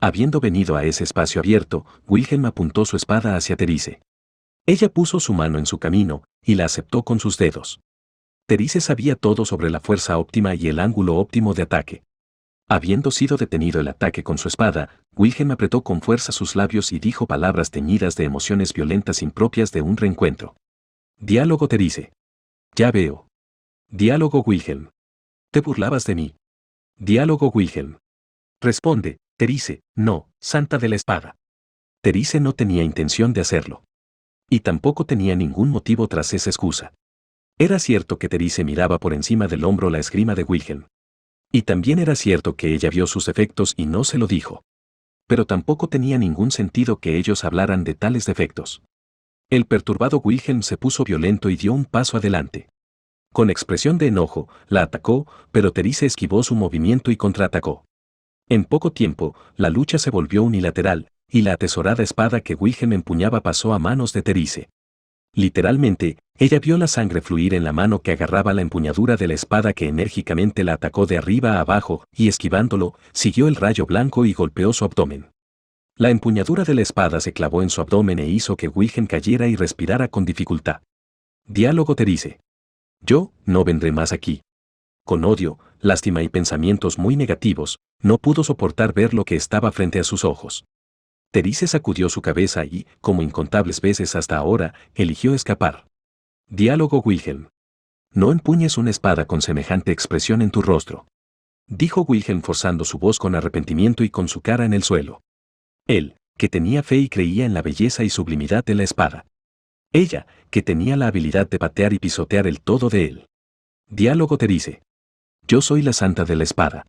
Habiendo venido a ese espacio abierto, Wilhelm apuntó su espada hacia Therese. Ella puso su mano en su camino, y la aceptó con sus dedos. Therese sabía todo sobre la fuerza óptima y el ángulo óptimo de ataque. Habiendo sido detenido el ataque con su espada, Wilhelm apretó con fuerza sus labios y dijo palabras teñidas de emociones violentas impropias de un reencuentro. Diálogo Therese. Ya veo. Diálogo Wilhelm. Te burlabas de mí. Diálogo Wilhelm. Responde, Therese, no, santa de la espada. Therese no tenía intención de hacerlo. Y tampoco tenía ningún motivo tras esa excusa. Era cierto que Therese miraba por encima del hombro la esgrima de Wilhelm. Y también era cierto que ella vio sus defectos y no se lo dijo. Pero tampoco tenía ningún sentido que ellos hablaran de tales defectos. El perturbado Wilhelm se puso violento y dio un paso adelante. Con expresión de enojo, la atacó, pero Therese esquivó su movimiento y contraatacó. En poco tiempo, la lucha se volvió unilateral, y la atesorada espada que Wilhelm empuñaba pasó a manos de Therese. Literalmente, ella vio la sangre fluir en la mano que agarraba la empuñadura de la espada que enérgicamente la atacó de arriba a abajo, y esquivándolo, siguió el rayo blanco y golpeó su abdomen. La empuñadura de la espada se clavó en su abdomen e hizo que Wilhelm cayera y respirara con dificultad. Diálogo Therese. Yo, no vendré más aquí. Con odio, lástima y pensamientos muy negativos, no pudo soportar ver lo que estaba frente a sus ojos. Therese sacudió su cabeza y, como incontables veces hasta ahora, eligió escapar. Diálogo Wilhelm. No empuñes una espada con semejante expresión en tu rostro. Dijo Wilhelm forzando su voz con arrepentimiento y con su cara en el suelo. Él, que tenía fe y creía en la belleza y sublimidad de la espada. Ella, que tenía la habilidad de patear y pisotear el todo de él. Diálogo Therese. Yo soy la santa de la espada.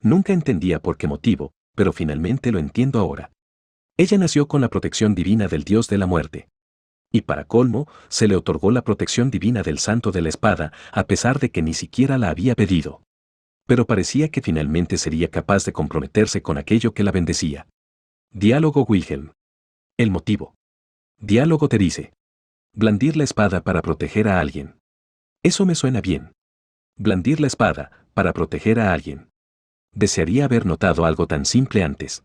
Nunca entendía por qué motivo, pero finalmente lo entiendo ahora. Ella nació con la protección divina del dios de la muerte. Y para colmo, se le otorgó la protección divina del santo de la espada, a pesar de que ni siquiera la había pedido. Pero parecía que finalmente sería capaz de comprometerse con aquello que la bendecía. Diálogo Wilhelm. El motivo. Diálogo Therese. Blandir la espada para proteger a alguien. Eso me suena bien. Blandir la espada, para proteger a alguien. Desearía haber notado algo tan simple antes.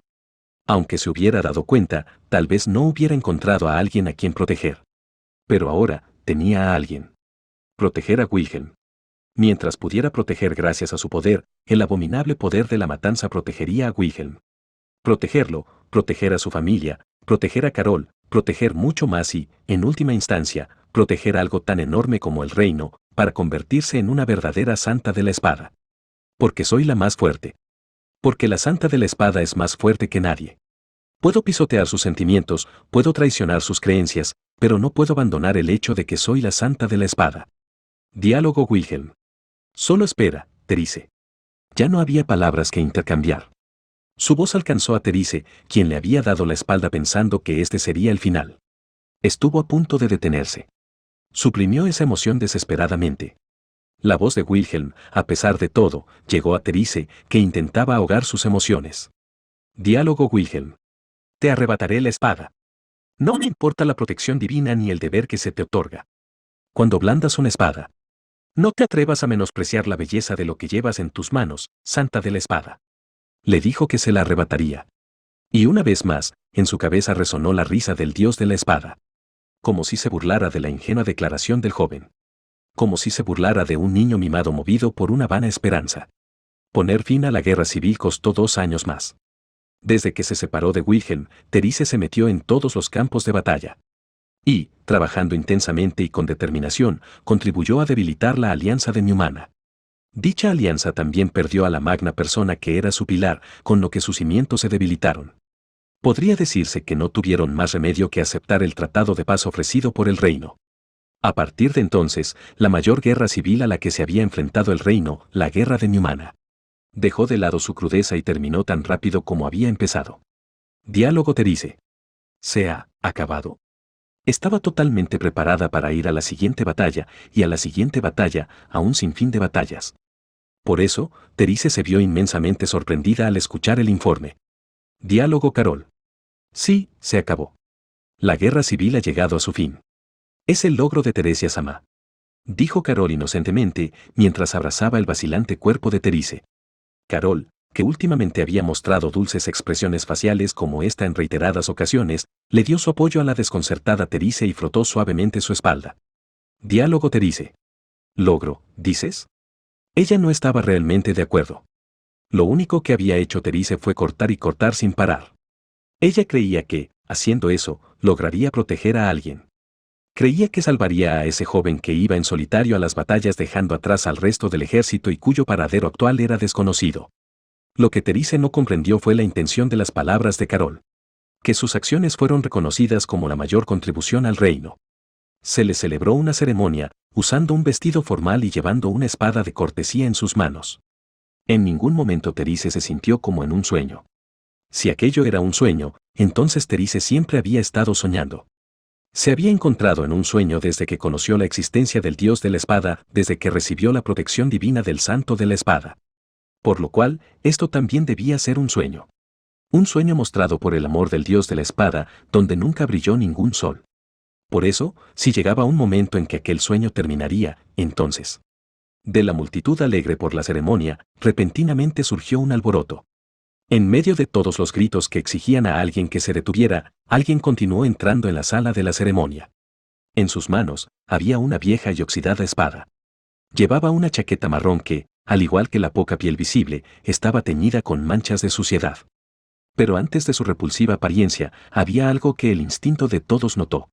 Aunque se hubiera dado cuenta, tal vez no hubiera encontrado a alguien a quien proteger. Pero ahora, tenía a alguien. Proteger a Wilhelm. Mientras pudiera proteger gracias a su poder, el abominable poder de la matanza protegería a Wilhelm. Protegerlo, proteger a su familia, proteger a Carol, proteger mucho más y, en última instancia, proteger algo tan enorme como el reino, para convertirse en una verdadera santa de la espada. Porque soy la más fuerte. Porque la santa de la espada es más fuerte que nadie. Puedo pisotear sus sentimientos, puedo traicionar sus creencias, pero no puedo abandonar el hecho de que soy la santa de la espada. Diálogo Wilhelm. Solo espera, Therese. Ya no había palabras que intercambiar. Su voz alcanzó a Therese, quien le había dado la espalda pensando que este sería el final. Estuvo a punto de detenerse. Suprimió esa emoción desesperadamente. La voz de Wilhelm, a pesar de todo, llegó a Therese, que intentaba ahogar sus emociones. Diálogo Wilhelm. Te arrebataré la espada. No me importa la protección divina ni el deber que se te otorga. Cuando blandas una espada, no te atrevas a menospreciar la belleza de lo que llevas en tus manos, santa de la espada. Le dijo que se la arrebataría. Y una vez más, en su cabeza resonó la risa del dios de la espada. Como si se burlara de la ingenua declaración del joven. Como si se burlara de un niño mimado movido por una vana esperanza. Poner fin a la guerra civil costó 2 años más. Desde que se separó de Wilhelm, Therese se metió en todos los campos de batalla. Y, trabajando intensamente y con determinación, contribuyó a debilitar la alianza de Nyumana. Dicha alianza también perdió a la magna persona que era su pilar, con lo que sus cimientos se debilitaron. Podría decirse que no tuvieron más remedio que aceptar el tratado de paz ofrecido por el reino. A partir de entonces, la mayor guerra civil a la que se había enfrentado el reino, la guerra de Nyumana, dejó de lado su crudeza y terminó tan rápido como había empezado. Diálogo Therese. ¿Se ha acabado? Estaba totalmente preparada para ir a la siguiente batalla, y a la siguiente batalla, a un sinfín de batallas. Por eso, Therese se vio inmensamente sorprendida al escuchar el informe. Diálogo Carol. Sí, se acabó. La guerra civil ha llegado a su fin. Es el logro de Teresia Sama. Dijo Carol inocentemente, mientras abrazaba el vacilante cuerpo de Therese. Carol, que últimamente había mostrado dulces expresiones faciales como esta en reiteradas ocasiones, le dio su apoyo a la desconcertada Therese y frotó suavemente su espalda. Diálogo Therese. ¿Logro, dices? Ella no estaba realmente de acuerdo. Lo único que había hecho Therese fue cortar y cortar sin parar. Ella creía que, haciendo eso, lograría proteger a alguien. Creía que salvaría a ese joven que iba en solitario a las batallas dejando atrás al resto del ejército y cuyo paradero actual era desconocido. Lo que Therese no comprendió fue la intención de las palabras de Carol. Que sus acciones fueron reconocidas como la mayor contribución al reino. Se le celebró una ceremonia, usando un vestido formal y llevando una espada de cortesía en sus manos. En ningún momento Therese se sintió como en un sueño. Si aquello era un sueño, entonces Therese siempre había estado soñando. Se había encontrado en un sueño desde que conoció la existencia del dios de la espada, desde que recibió la protección divina del santo de la espada. Por lo cual, esto también debía ser un sueño. Un sueño mostrado por el amor del dios de la espada, donde nunca brilló ningún sol. Por eso, si llegaba un momento en que aquel sueño terminaría, entonces, de la multitud alegre por la ceremonia, repentinamente surgió un alboroto. En medio de todos los gritos que exigían a alguien que se detuviera, alguien continuó entrando en la sala de la ceremonia. En sus manos, había una vieja y oxidada espada. Llevaba una chaqueta marrón que, al igual que la poca piel visible, estaba teñida con manchas de suciedad. Pero antes de su repulsiva apariencia, había algo que el instinto de todos notó.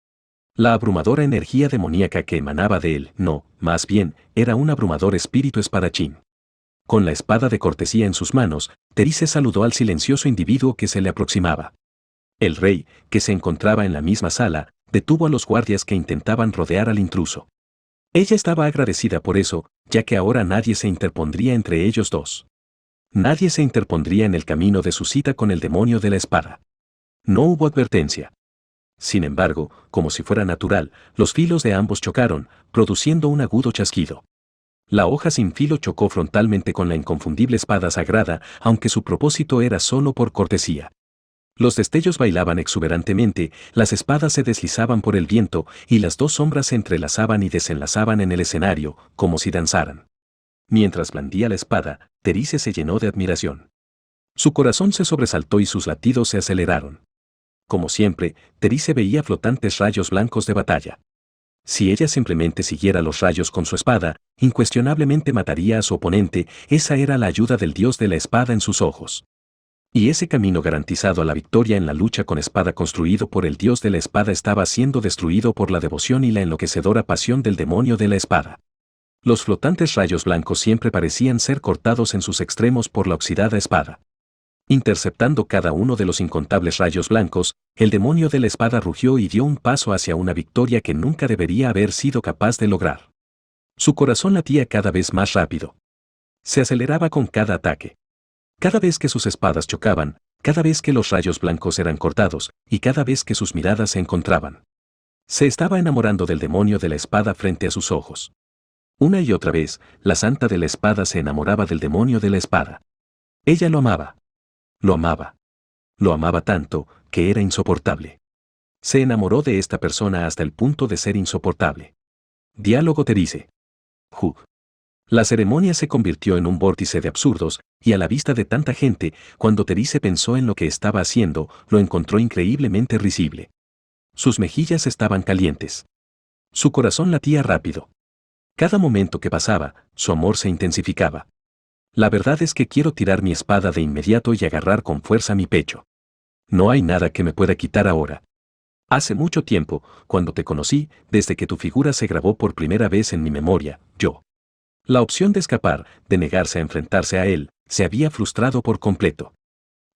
La abrumadora energía demoníaca que emanaba de él, no, más bien, era un abrumador espíritu espadachín. Con la espada de cortesía en sus manos, Therese saludó al silencioso individuo que se le aproximaba. El rey, que se encontraba en la misma sala, detuvo a los guardias que intentaban rodear al intruso. Ella estaba agradecida por eso, ya que ahora nadie se interpondría entre ellos dos. Nadie se interpondría en el camino de su cita con el demonio de la espada. No hubo advertencia. Sin embargo, como si fuera natural, los filos de ambos chocaron, produciendo un agudo chasquido. La hoja sin filo chocó frontalmente con la inconfundible espada sagrada, aunque su propósito era solo por cortesía. Los destellos bailaban exuberantemente, las espadas se deslizaban por el viento, y las dos sombras se entrelazaban y desenlazaban en el escenario, como si danzaran. Mientras blandía la espada, Therese se llenó de admiración. Su corazón se sobresaltó y sus latidos se aceleraron. Como siempre, Therese veía flotantes rayos blancos de batalla. Si ella simplemente siguiera los rayos con su espada, incuestionablemente mataría a su oponente. Esa era la ayuda del dios de la espada en sus ojos. Y ese camino garantizado a la victoria en la lucha con espada construido por el dios de la espada estaba siendo destruido por la devoción y la enloquecedora pasión del demonio de la espada. Los flotantes rayos blancos siempre parecían ser cortados en sus extremos por la oxidada espada. Interceptando cada uno de los incontables rayos blancos, el demonio de la espada rugió y dio un paso hacia una victoria que nunca debería haber sido capaz de lograr. Su corazón latía cada vez más rápido. Se aceleraba con cada ataque. Cada vez que sus espadas chocaban, cada vez que los rayos blancos eran cortados, y cada vez que sus miradas se encontraban. Se estaba enamorando del demonio de la espada frente a sus ojos. Una y otra vez, la santa de la espada se enamoraba del demonio de la espada. Ella lo amaba. Lo amaba. Lo amaba tanto, que era insoportable. Se enamoró de esta persona hasta el punto de ser insoportable. Diálogo Therese. La ceremonia se convirtió en un vórtice de absurdos, y a la vista de tanta gente, cuando Therese pensó en lo que estaba haciendo, lo encontró increíblemente risible. Sus mejillas estaban calientes. Su corazón latía rápido. Cada momento que pasaba, su amor se intensificaba. La verdad es que quiero tirar mi espada de inmediato y agarrar con fuerza mi pecho. No hay nada que me pueda quitar ahora. Hace mucho tiempo, cuando te conocí, desde que tu figura se grabó por primera vez en mi memoria, la opción de escapar, de negarse a enfrentarse a él, se había frustrado por completo.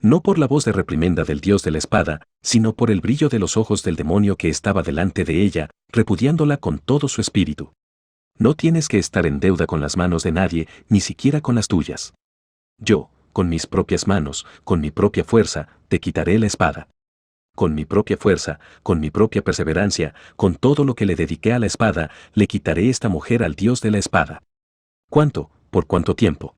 No por la voz de reprimenda del dios de la espada, sino por el brillo de los ojos del demonio que estaba delante de ella, repudiándola con todo su espíritu. No tienes que estar en deuda con las manos de nadie, ni siquiera con las tuyas. Yo, con mis propias manos, con mi propia fuerza, te quitaré la espada. Con mi propia fuerza, con mi propia perseverancia, con todo lo que le dediqué a la espada, le quitaré esta mujer al dios de la espada. ¿Cuánto? ¿Por cuánto tiempo?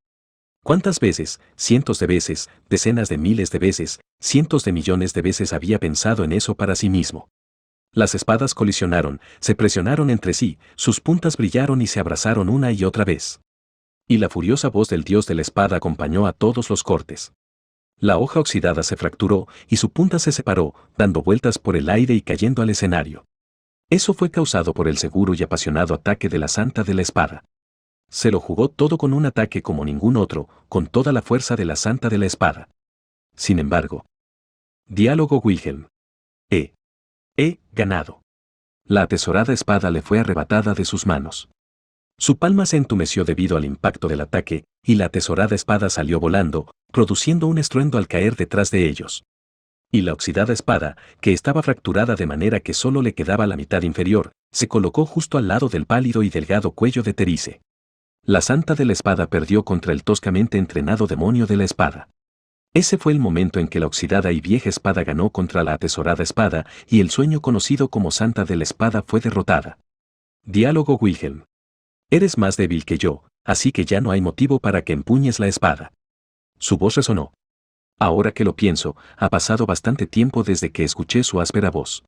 ¿Cuántas veces, cientos de veces, decenas de miles de veces, cientos de millones de veces había pensado en eso para sí mismo? Las espadas colisionaron, se presionaron entre sí, sus puntas brillaron y se abrazaron una y otra vez. Y la furiosa voz del dios de la espada acompañó a todos los cortes. La hoja oxidada se fracturó y su punta se separó, dando vueltas por el aire y cayendo al escenario. Eso fue causado por el seguro y apasionado ataque de la santa de la espada. Se lo jugó todo con un ataque como ningún otro, con toda la fuerza de la santa de la espada. Sin embargo. Diálogo Wilhelm. He ganado. La atesorada espada le fue arrebatada de sus manos. Su palma se entumeció debido al impacto del ataque, y la atesorada espada salió volando, produciendo un estruendo al caer detrás de ellos. Y la oxidada espada, que estaba fracturada de manera que solo le quedaba la mitad inferior, se colocó justo al lado del pálido y delgado cuello de Therese. La santa de la espada perdió contra el toscamente entrenado demonio de la espada. Ese fue el momento en que la oxidada y vieja espada ganó contra la atesorada espada, y el sueño conocido como santa de la espada fue derrotada. Diálogo Wilhelm. Eres más débil que yo, así que ya no hay motivo para que empuñes la espada. Su voz resonó. Ahora que lo pienso, ha pasado bastante tiempo desde que escuché su áspera voz.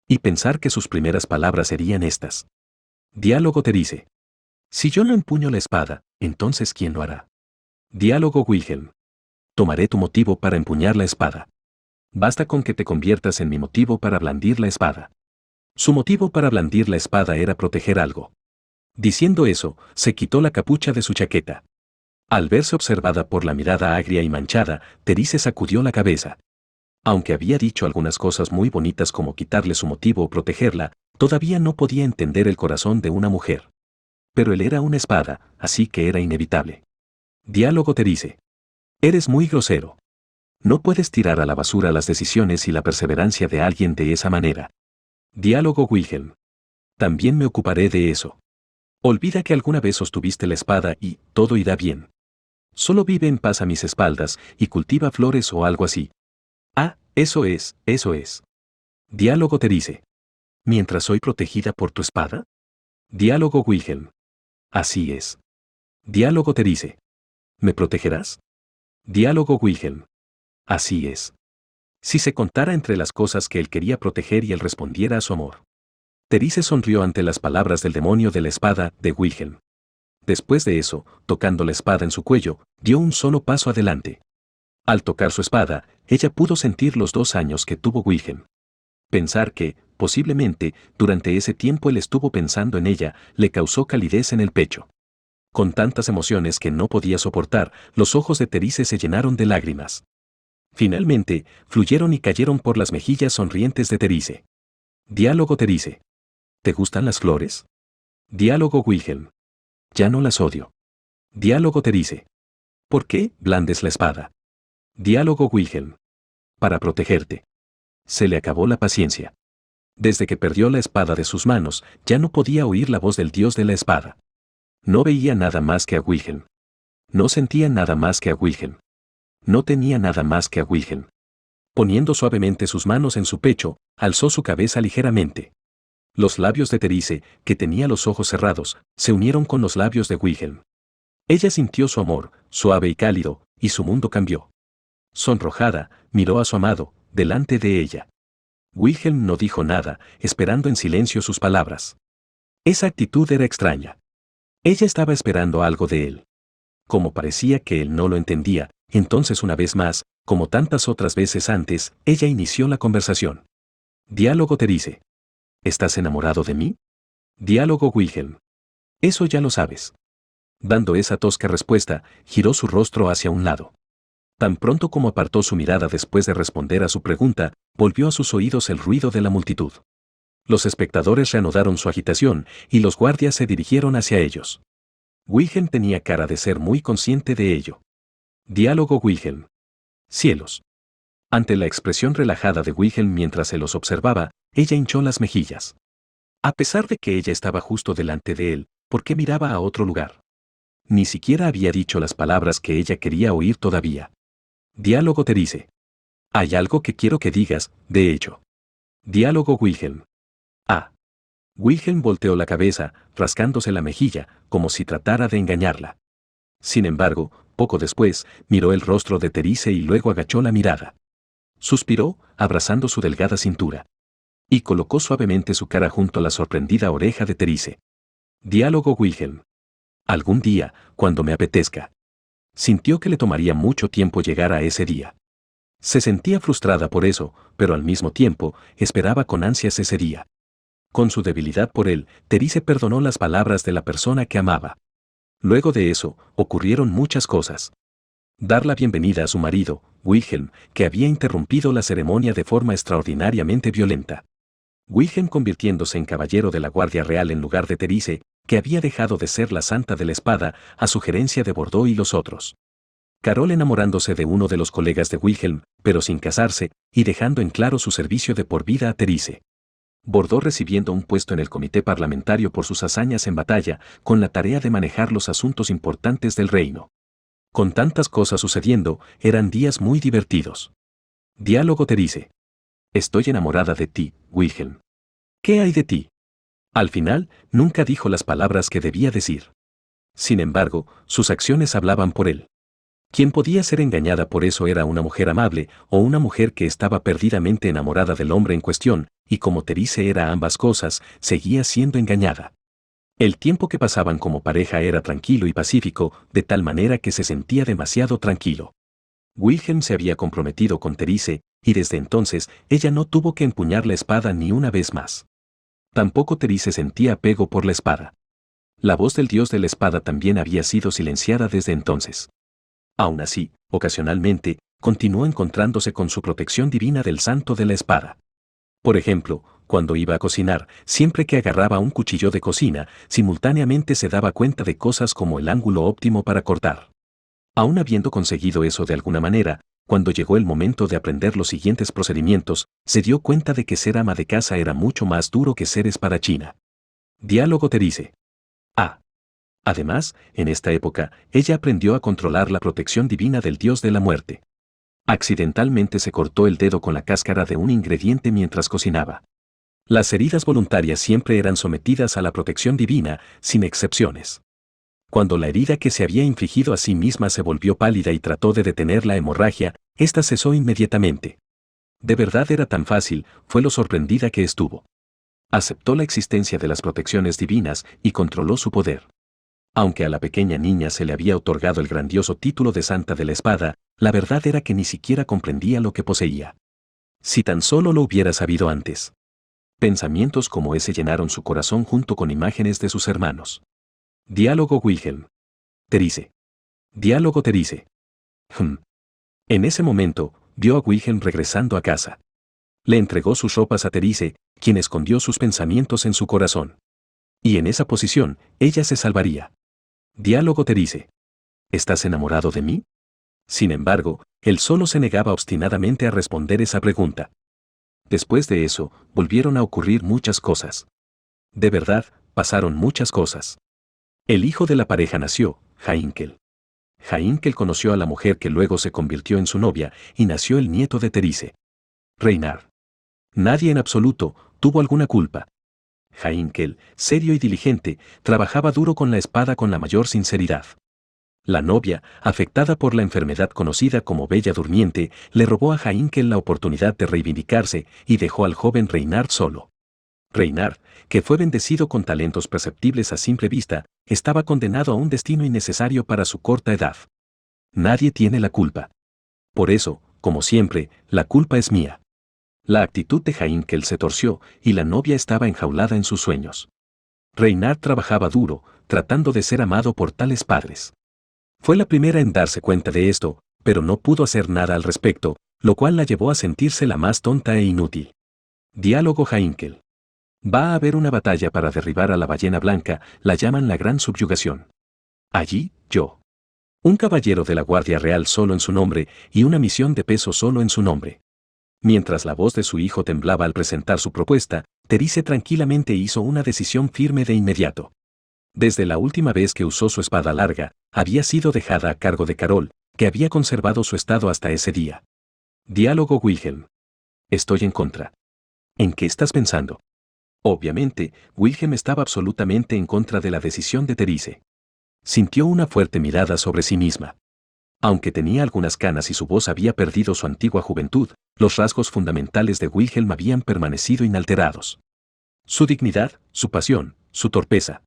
Y pensar que sus primeras palabras serían estas. Diálogo Therese. Si yo no empuño la espada, entonces ¿quién lo hará? Diálogo Wilhelm. Tomaré tu motivo para empuñar la espada. Basta con que te conviertas en mi motivo para blandir la espada. Su motivo para blandir la espada era proteger algo. Diciendo eso, se quitó la capucha de su chaqueta. Al verse observada por la mirada agria y manchada, Therese sacudió la cabeza. Aunque había dicho algunas cosas muy bonitas como quitarle su motivo o protegerla, todavía no podía entender el corazón de una mujer. Pero él era una espada, así que era inevitable. Diálogo Therese. Eres muy grosero. No puedes tirar a la basura las decisiones y la perseverancia de alguien de esa manera. Diálogo Wilhelm. También me ocuparé de eso. Olvida que alguna vez sostuviste la espada y todo irá bien. Solo vive en paz a mis espaldas y cultiva flores o algo así. Ah, eso es. Diálogo Therese. ¿Mientras soy protegida por tu espada? Diálogo Wilhelm. Así es. Diálogo Therese. ¿Me protegerás? Diálogo Wilhelm. Así es. Si se contara entre las cosas que él quería proteger y él respondiera a su amor. Therese sonrió ante las palabras del demonio de la espada de Wilhelm. Después de eso, tocando la espada en su cuello, dio un solo paso adelante. Al tocar su espada, ella pudo sentir los 2 años que tuvo Wilhelm. Pensar que, Posiblemente, durante ese tiempo él estuvo pensando en ella, le causó calidez en el pecho. Con tantas emociones que no podía soportar, los ojos de Therese se llenaron de lágrimas. Finalmente, fluyeron y cayeron por las mejillas sonrientes de Therese. Diálogo Therese. ¿Te gustan las flores? Diálogo Wilhelm. Ya no las odio. Diálogo Therese. ¿Por qué blandes la espada? Diálogo Wilhelm. Para protegerte. Se le acabó la paciencia. Desde que perdió la espada de sus manos, ya no podía oír la voz del dios de la espada. No veía nada más que a Wilhelm. No sentía nada más que a Wilhelm. No tenía nada más que a Wilhelm. Poniendo suavemente sus manos en su pecho, alzó su cabeza ligeramente. Los labios de Therese, que tenía los ojos cerrados, se unieron con los labios de Wilhelm. Ella sintió su amor, suave y cálido, y su mundo cambió. Sonrojada, miró a su amado, delante de ella. Wilhelm no dijo nada, esperando en silencio sus palabras. Esa actitud era extraña. Ella estaba esperando algo de él. Como parecía que él no lo entendía, entonces una vez más, como tantas otras veces antes, ella inició la conversación. Diálogo Therese. ¿Estás enamorado de mí? Diálogo Wilhelm. Eso ya lo sabes. Dando esa tosca respuesta, giró su rostro hacia un lado. Tan pronto como apartó su mirada después de responder a su pregunta, volvió a sus oídos el ruido de la multitud. Los espectadores reanudaron su agitación y los guardias se dirigieron hacia ellos. Wilhelm tenía cara de ser muy consciente de ello. Diálogo Wilhelm. Cielos. Ante la expresión relajada de Wilhelm mientras se los observaba, ella hinchó las mejillas. A pesar de que ella estaba justo delante de él, ¿por qué miraba a otro lugar? Ni siquiera había dicho las palabras que ella quería oír todavía. Diálogo Therese. Hay algo que quiero que digas, de hecho. Diálogo Wilhelm. Ah. Wilhelm volteó la cabeza, rascándose la mejilla, como si tratara de engañarla. Sin embargo, poco después, miró el rostro de Therese y luego agachó la mirada. Suspiró, abrazando su delgada cintura. Y colocó suavemente su cara junto a la sorprendida oreja de Therese. Diálogo Wilhelm. Algún día, cuando me apetezca. Sintió que le tomaría mucho tiempo llegar a ese día. Se sentía frustrada por eso, pero al mismo tiempo, esperaba con ansias ese día. Con su debilidad por él, Therese perdonó las palabras de la persona que amaba. Luego de eso, ocurrieron muchas cosas. Dar la bienvenida a su marido, Wilhelm, que había interrumpido la ceremonia de forma extraordinariamente violenta. Wilhelm convirtiéndose en caballero de la Guardia Real en lugar de Therese, que había dejado de ser la santa de la espada, a sugerencia de Bordeaux y los otros. Carol enamorándose de uno de los colegas de Wilhelm, pero sin casarse, y dejando en claro su servicio de por vida a Therese. Bordeaux recibiendo un puesto en el comité parlamentario por sus hazañas en batalla, con la tarea de manejar los asuntos importantes del reino. Con tantas cosas sucediendo, eran días muy divertidos. Diálogo Therese. Estoy enamorada de ti, Wilhelm. ¿Qué hay de ti? Al final, nunca dijo las palabras que debía decir. Sin embargo, sus acciones hablaban por él. Quien podía ser engañada por eso era una mujer amable o una mujer que estaba perdidamente enamorada del hombre en cuestión, y como Therese era ambas cosas, seguía siendo engañada. El tiempo que pasaban como pareja era tranquilo y pacífico, de tal manera que se sentía demasiado tranquilo. Wilhelm se había comprometido con Therese, y desde entonces ella no tuvo que empuñar la espada ni una vez más. Tampoco Therese sentía apego por la espada. La voz del dios de la espada también había sido silenciada desde entonces. Aún así, ocasionalmente, continuó encontrándose con su protección divina del santo de la espada. Por ejemplo, cuando iba a cocinar, siempre que agarraba un cuchillo de cocina, simultáneamente se daba cuenta de cosas como el ángulo óptimo para cortar. Aún habiendo conseguido eso de alguna manera, cuando llegó el momento de aprender los siguientes procedimientos, se dio cuenta de que ser ama de casa era mucho más duro que ser espadachina. Diálogo Therese. Ah. Además, en esta época, ella aprendió a controlar la protección divina del dios de la muerte. Accidentalmente se cortó el dedo con la cáscara de un ingrediente mientras cocinaba. Las heridas voluntarias siempre eran sometidas a la protección divina, sin excepciones. Cuando la herida que se había infligido a sí misma se volvió pálida y trató de detener la hemorragia, ésta cesó inmediatamente. De verdad era tan fácil, fue lo sorprendida que estuvo. Aceptó la existencia de las protecciones divinas y controló su poder. Aunque a la pequeña niña se le había otorgado el grandioso título de Santa de la Espada, la verdad era que ni siquiera comprendía lo que poseía. Si tan solo lo hubiera sabido antes. Pensamientos como ese llenaron su corazón junto con imágenes de sus hermanos. Diálogo Wilhelm. Therese. Diálogo Therese. En ese momento, vio a Wilhelm regresando a casa. Le entregó sus ropas a Therese, quien escondió sus pensamientos en su corazón. Y en esa posición, ella se salvaría. Diálogo Therese. ¿Estás enamorado de mí? Sin embargo, él solo se negaba obstinadamente a responder esa pregunta. Después de eso, volvieron a ocurrir muchas cosas. De verdad, pasaron muchas cosas. El hijo de la pareja nació, Heinkel. Heinkel conoció a la mujer que luego se convirtió en su novia y nació el nieto de Therese. Reinhard. Nadie en absoluto tuvo alguna culpa. Heinkel, serio y diligente, trabajaba duro con la espada con la mayor sinceridad. La novia, afectada por la enfermedad conocida como Bella Durmiente, le robó a Heinkel la oportunidad de reivindicarse y dejó al joven Reinhard solo. Reinhard, que fue bendecido con talentos perceptibles a simple vista, estaba condenado a un destino innecesario para su corta edad. Nadie tiene la culpa. Por eso, como siempre, la culpa es mía. La actitud de Heinkel se torció y la novia estaba enjaulada en sus sueños. Reinhard trabajaba duro, tratando de ser amado por tales padres. Fue la primera en darse cuenta de esto, pero no pudo hacer nada al respecto, lo cual la llevó a sentirse la más tonta e inútil. Diálogo Heinkel. Va a haber una batalla para derribar a la ballena blanca, la llaman la Gran Subyugación. Allí, yo. Un caballero de la Guardia Real solo en su nombre y una misión de peso solo en su nombre. Mientras la voz de su hijo temblaba al presentar su propuesta, Therese tranquilamente hizo una decisión firme de inmediato. Desde la última vez que usó su espada larga, había sido dejada a cargo de Carol, que había conservado su estado hasta ese día. Diálogo Wilhelm. Estoy en contra. ¿En qué estás pensando? Obviamente, Wilhelm estaba absolutamente en contra de la decisión de Therese. Sintió una fuerte mirada sobre sí misma. Aunque tenía algunas canas y su voz había perdido su antigua juventud, los rasgos fundamentales de Wilhelm habían permanecido inalterados. Su dignidad, su pasión, su torpeza.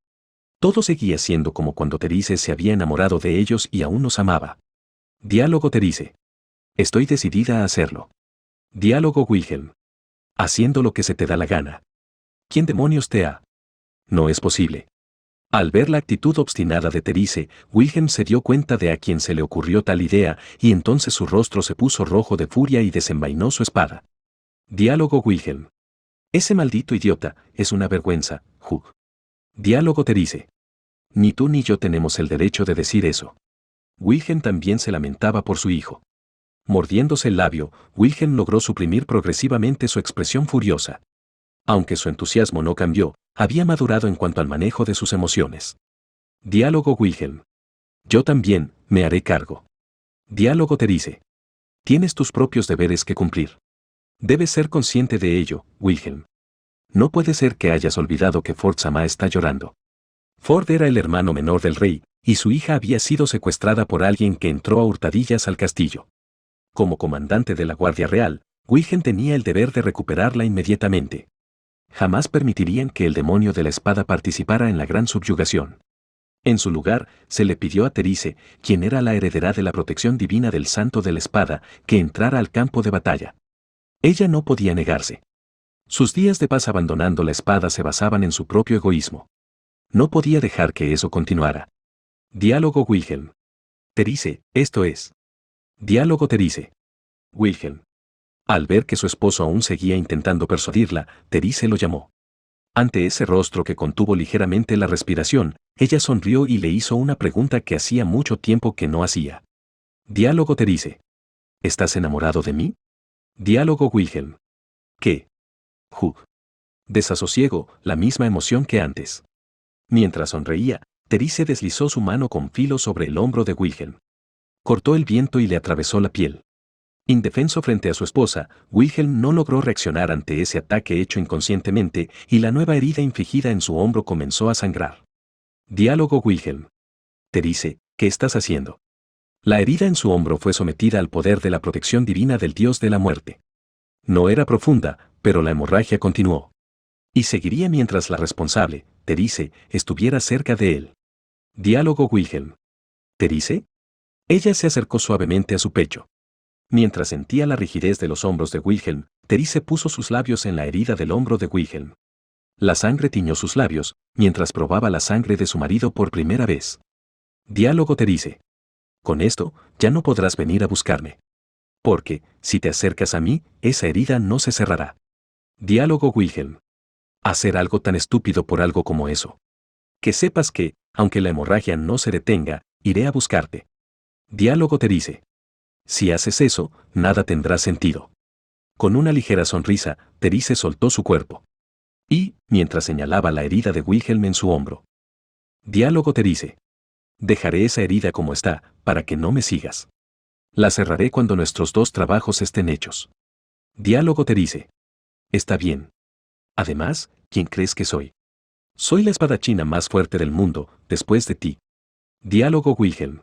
Todo seguía siendo como cuando Therese se había enamorado de ellos y aún los amaba. Diálogo Therese. Estoy decidida a hacerlo. Diálogo Wilhelm. Haciendo lo que se te da la gana. ¿Quién demonios te ha? No es posible. Al ver la actitud obstinada de Therese, Wilhelm se dio cuenta de a quién se le ocurrió tal idea y entonces su rostro se puso rojo de furia y desenvainó su espada. Diálogo Wilhelm. Ese maldito idiota es una vergüenza, Hugh. Diálogo Therese. Ni tú ni yo tenemos el derecho de decir eso. Wilhelm también se lamentaba por su hijo. Mordiéndose el labio, Wilhelm logró suprimir progresivamente su expresión furiosa. Aunque su entusiasmo no cambió, había madurado en cuanto al manejo de sus emociones. Diálogo Wilhelm. Yo también, me haré cargo. Diálogo Therese. Tienes tus propios deberes que cumplir. Debes ser consciente de ello, Wilhelm. No puede ser que hayas olvidado que Ford Sama está llorando. Ford era el hermano menor del rey, y su hija había sido secuestrada por alguien que entró a hurtadillas al castillo. Como comandante de la Guardia Real, Wilhelm tenía el deber de recuperarla inmediatamente. Jamás permitirían que el demonio de la espada participara en la gran subyugación. En su lugar, se le pidió a Therese, quien era la heredera de la protección divina del Santo de la Espada, que entrara al campo de batalla. Ella no podía negarse. Sus días de paz abandonando la espada se basaban en su propio egoísmo. No podía dejar que eso continuara. Diálogo Wilhelm. Therese, esto es. Diálogo Therese. Wilhelm. Al ver que su esposo aún seguía intentando persuadirla, Therese lo llamó. Ante ese rostro que contuvo ligeramente la respiración, ella sonrió y le hizo una pregunta que hacía mucho tiempo que no hacía. Diálogo Therese. ¿Estás enamorado de mí? Diálogo Wilhelm. ¿Qué? Hugh. Desasosiego, la misma emoción que antes. Mientras sonreía, Therese deslizó su mano con filo sobre el hombro de Wilhelm. Cortó el viento y le atravesó la piel. Indefenso frente a su esposa, Wilhelm no logró reaccionar ante ese ataque hecho inconscientemente y la nueva herida infligida en su hombro comenzó a sangrar. Diálogo Wilhelm. Therese, ¿qué estás haciendo? La herida en su hombro fue sometida al poder de la protección divina del dios de la muerte. No era profunda, pero la hemorragia continuó. Y seguiría mientras la responsable, Therese, estuviera cerca de él. Diálogo Wilhelm. ¿Therese? Ella se acercó suavemente a su pecho. Mientras sentía la rigidez de los hombros de Wilhelm, Terice puso sus labios en la herida del hombro de Wilhelm. La sangre tiñó sus labios, mientras probaba la sangre de su marido por primera vez. Diálogo Terice. Con esto, ya no podrás venir a buscarme. Porque, si te acercas a mí, esa herida no se cerrará. Diálogo Wilhelm. Hacer algo tan estúpido por algo como eso. Que sepas que, aunque la hemorragia no se detenga, iré a buscarte. Diálogo Terice. Si haces eso, nada tendrá sentido. Con una ligera sonrisa, Terice soltó su cuerpo. Y, mientras señalaba la herida de Wilhelm en su hombro. Diálogo Terice. Dejaré esa herida como está, para que no me sigas. La cerraré cuando nuestros dos trabajos estén hechos. Diálogo Terice. Está bien. Además, ¿quién crees que soy? Soy la espadachina más fuerte del mundo, después de ti. Diálogo Wilhelm.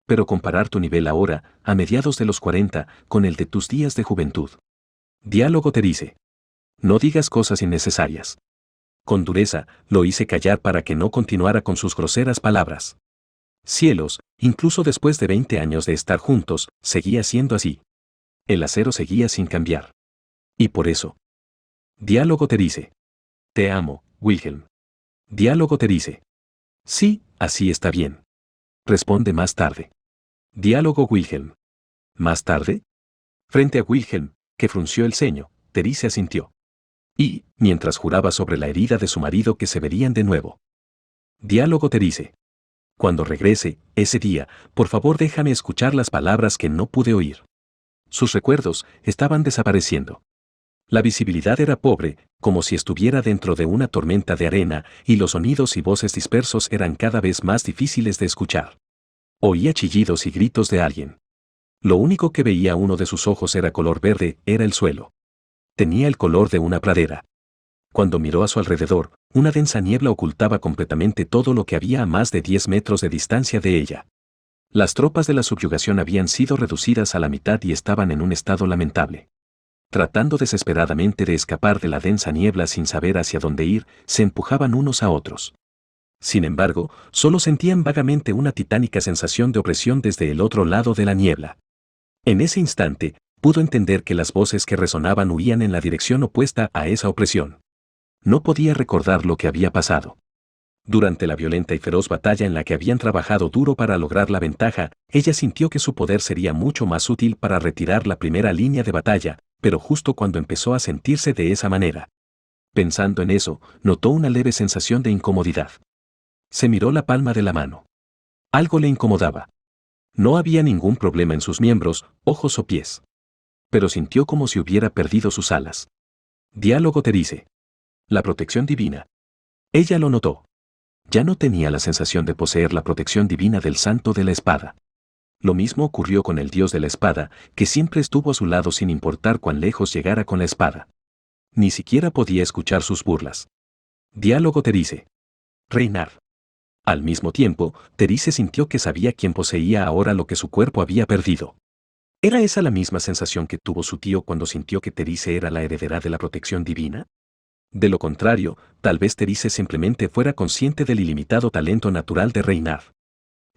Pero comparar tu nivel ahora, a mediados de los 40, con el de tus días de juventud. Diálogo Terice. No digas cosas innecesarias. Con dureza, lo hice callar para que no continuara con sus groseras palabras. Cielos, incluso después de 20 años de estar juntos, seguía siendo así. El acero seguía sin cambiar. Y por eso. Diálogo Terice. Te amo, Wilhelm. Diálogo Terice. Sí, así está bien. Responde más tarde. Diálogo Wilhelm. ¿Más tarde? Frente a Wilhelm, que frunció el ceño, Terice asintió. Y, mientras juraba sobre la herida de su marido que se verían de nuevo. Diálogo Terice. Cuando regrese, ese día, por favor déjame escuchar las palabras que no pude oír. Sus recuerdos estaban desapareciendo. La visibilidad era pobre, como si estuviera dentro de una tormenta de arena, y los sonidos y voces dispersos eran cada vez más difíciles de escuchar. Oía chillidos y gritos de alguien. Lo único que veía uno de sus ojos era color verde, era el suelo. Tenía el color de una pradera. Cuando miró a su alrededor, una densa niebla ocultaba completamente todo lo que había a más de 10 metros de distancia de ella. Las tropas de la subyugación habían sido reducidas a la mitad y estaban en un estado lamentable. Tratando desesperadamente de escapar de la densa niebla sin saber hacia dónde ir, se empujaban unos a otros. Sin embargo, solo sentían vagamente una titánica sensación de opresión desde el otro lado de la niebla. En ese instante, pudo entender que las voces que resonaban huían en la dirección opuesta a esa opresión. No podía recordar lo que había pasado. Durante la violenta y feroz batalla en la que habían trabajado duro para lograr la ventaja, ella sintió que su poder sería mucho más útil para retirar la primera línea de batalla, pero justo cuando empezó a sentirse de esa manera. Pensando en eso, notó una leve sensación de incomodidad. Se miró la palma de la mano. Algo le incomodaba. No había ningún problema en sus miembros, ojos o pies. Pero sintió como si hubiera perdido sus alas. Diálogo Terice. La protección divina. Ella lo notó. Ya no tenía la sensación de poseer la protección divina del santo de la espada. Lo mismo ocurrió con el dios de la espada, que siempre estuvo a su lado sin importar cuán lejos llegara con la espada. Ni siquiera podía escuchar sus burlas. Diálogo Terice. Reinar. Al mismo tiempo, Terice sintió que sabía quién poseía ahora lo que su cuerpo había perdido. ¿Era esa la misma sensación que tuvo su tío cuando sintió que Terice era la heredera de la protección divina? De lo contrario, tal vez Terice simplemente fuera consciente del ilimitado talento natural de reinar.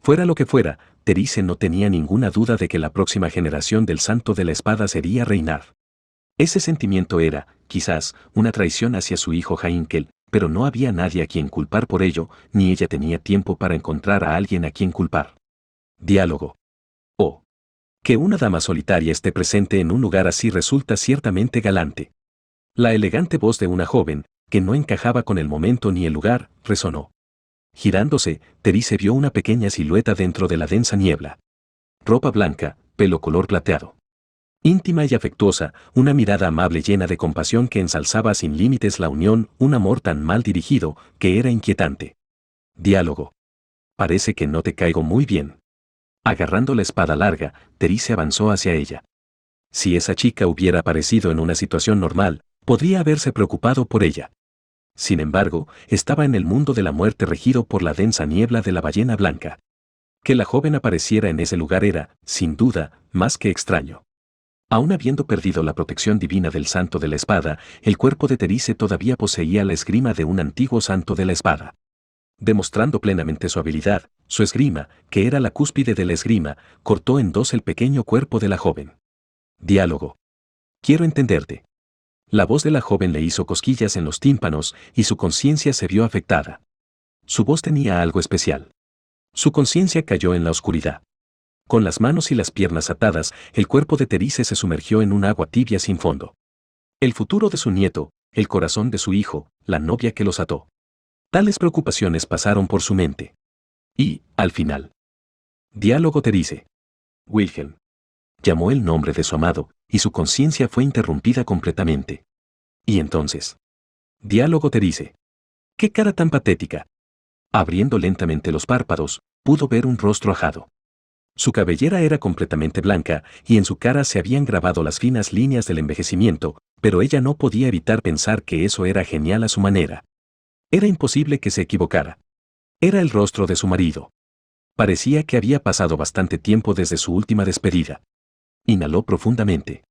Fuera lo que fuera, Terice no tenía ninguna duda de que la próxima generación del santo de la espada sería reinar. Ese sentimiento era, quizás, una traición hacia su hijo Heinkel, pero no había nadie a quien culpar por ello, ni ella tenía tiempo para encontrar a alguien a quien culpar. Diálogo. Oh. Que una dama solitaria esté presente en un lugar así resulta ciertamente galante. La elegante voz de una joven, que no encajaba con el momento ni el lugar, resonó. Girándose, Terice vio una pequeña silueta dentro de la densa niebla. Ropa blanca, pelo color plateado. Íntima y afectuosa, una mirada amable llena de compasión que ensalzaba sin límites la unión, un amor tan mal dirigido, que era inquietante. Diálogo. Parece que no te caigo muy bien. Agarrando la espada larga, Terice avanzó hacia ella. Si esa chica hubiera aparecido en una situación normal, podría haberse preocupado por ella. Sin embargo, estaba en el mundo de la muerte regido por la densa niebla de la ballena blanca. Que la joven apareciera en ese lugar era, sin duda, más que extraño. Aún habiendo perdido la protección divina del santo de la espada, el cuerpo de Terice todavía poseía la esgrima de un antiguo santo de la espada. Demostrando plenamente su habilidad, su esgrima, que era la cúspide de la esgrima, cortó en dos el pequeño cuerpo de la joven. Diálogo. Quiero entenderte. La voz de la joven le hizo cosquillas en los tímpanos y su conciencia se vio afectada. Su voz tenía algo especial. Su conciencia cayó en la oscuridad. Con las manos y las piernas atadas, el cuerpo de Therese se sumergió en un agua tibia sin fondo. El futuro de su nieto, el corazón de su hijo, la novia que los ató. Tales preocupaciones pasaron por su mente. Y, al final. Diálogo Therese. Wilhelm. Llamó el nombre de su amado, y su conciencia fue interrumpida completamente. Y entonces. Diálogo Therese. ¡Qué cara tan patética! Abriendo lentamente los párpados, pudo ver un rostro ajado. Su cabellera era completamente blanca, y en su cara se habían grabado las finas líneas del envejecimiento, pero ella no podía evitar pensar que eso era genial a su manera. Era imposible que se equivocara. Era el rostro de su marido. Parecía que había pasado bastante tiempo desde su última despedida. Inhaló profundamente.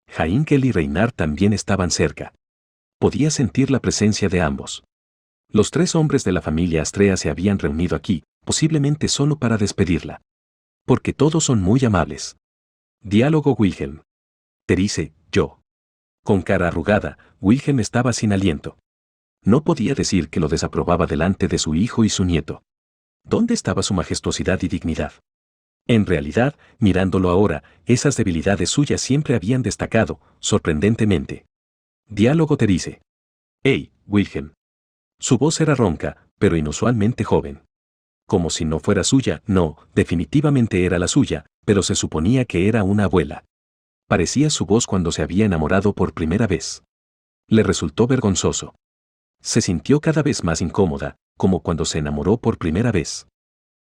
Heinkel y Reinhard también estaban cerca. Podía sentir la presencia de ambos. Los 3 hombres de la familia Astrea se habían reunido aquí, posiblemente solo para despedirla. Porque todos son muy amables. Diálogo Wilhelm. Therese, yo. Con cara arrugada, Wilhelm estaba sin aliento. No podía decir que lo desaprobaba delante de su hijo y su nieto. ¿Dónde estaba su majestuosidad y dignidad? En realidad, mirándolo ahora, esas debilidades suyas siempre habían destacado, sorprendentemente. Diálogo Therese. ¡Hey, Wilhelm! Su voz era ronca, pero inusualmente joven. Como si no fuera suya, no, definitivamente era la suya, pero se suponía que era una abuela. Parecía su voz cuando se había enamorado por primera vez. Le resultó vergonzoso. Se sintió cada vez más incómoda, como cuando se enamoró por primera vez.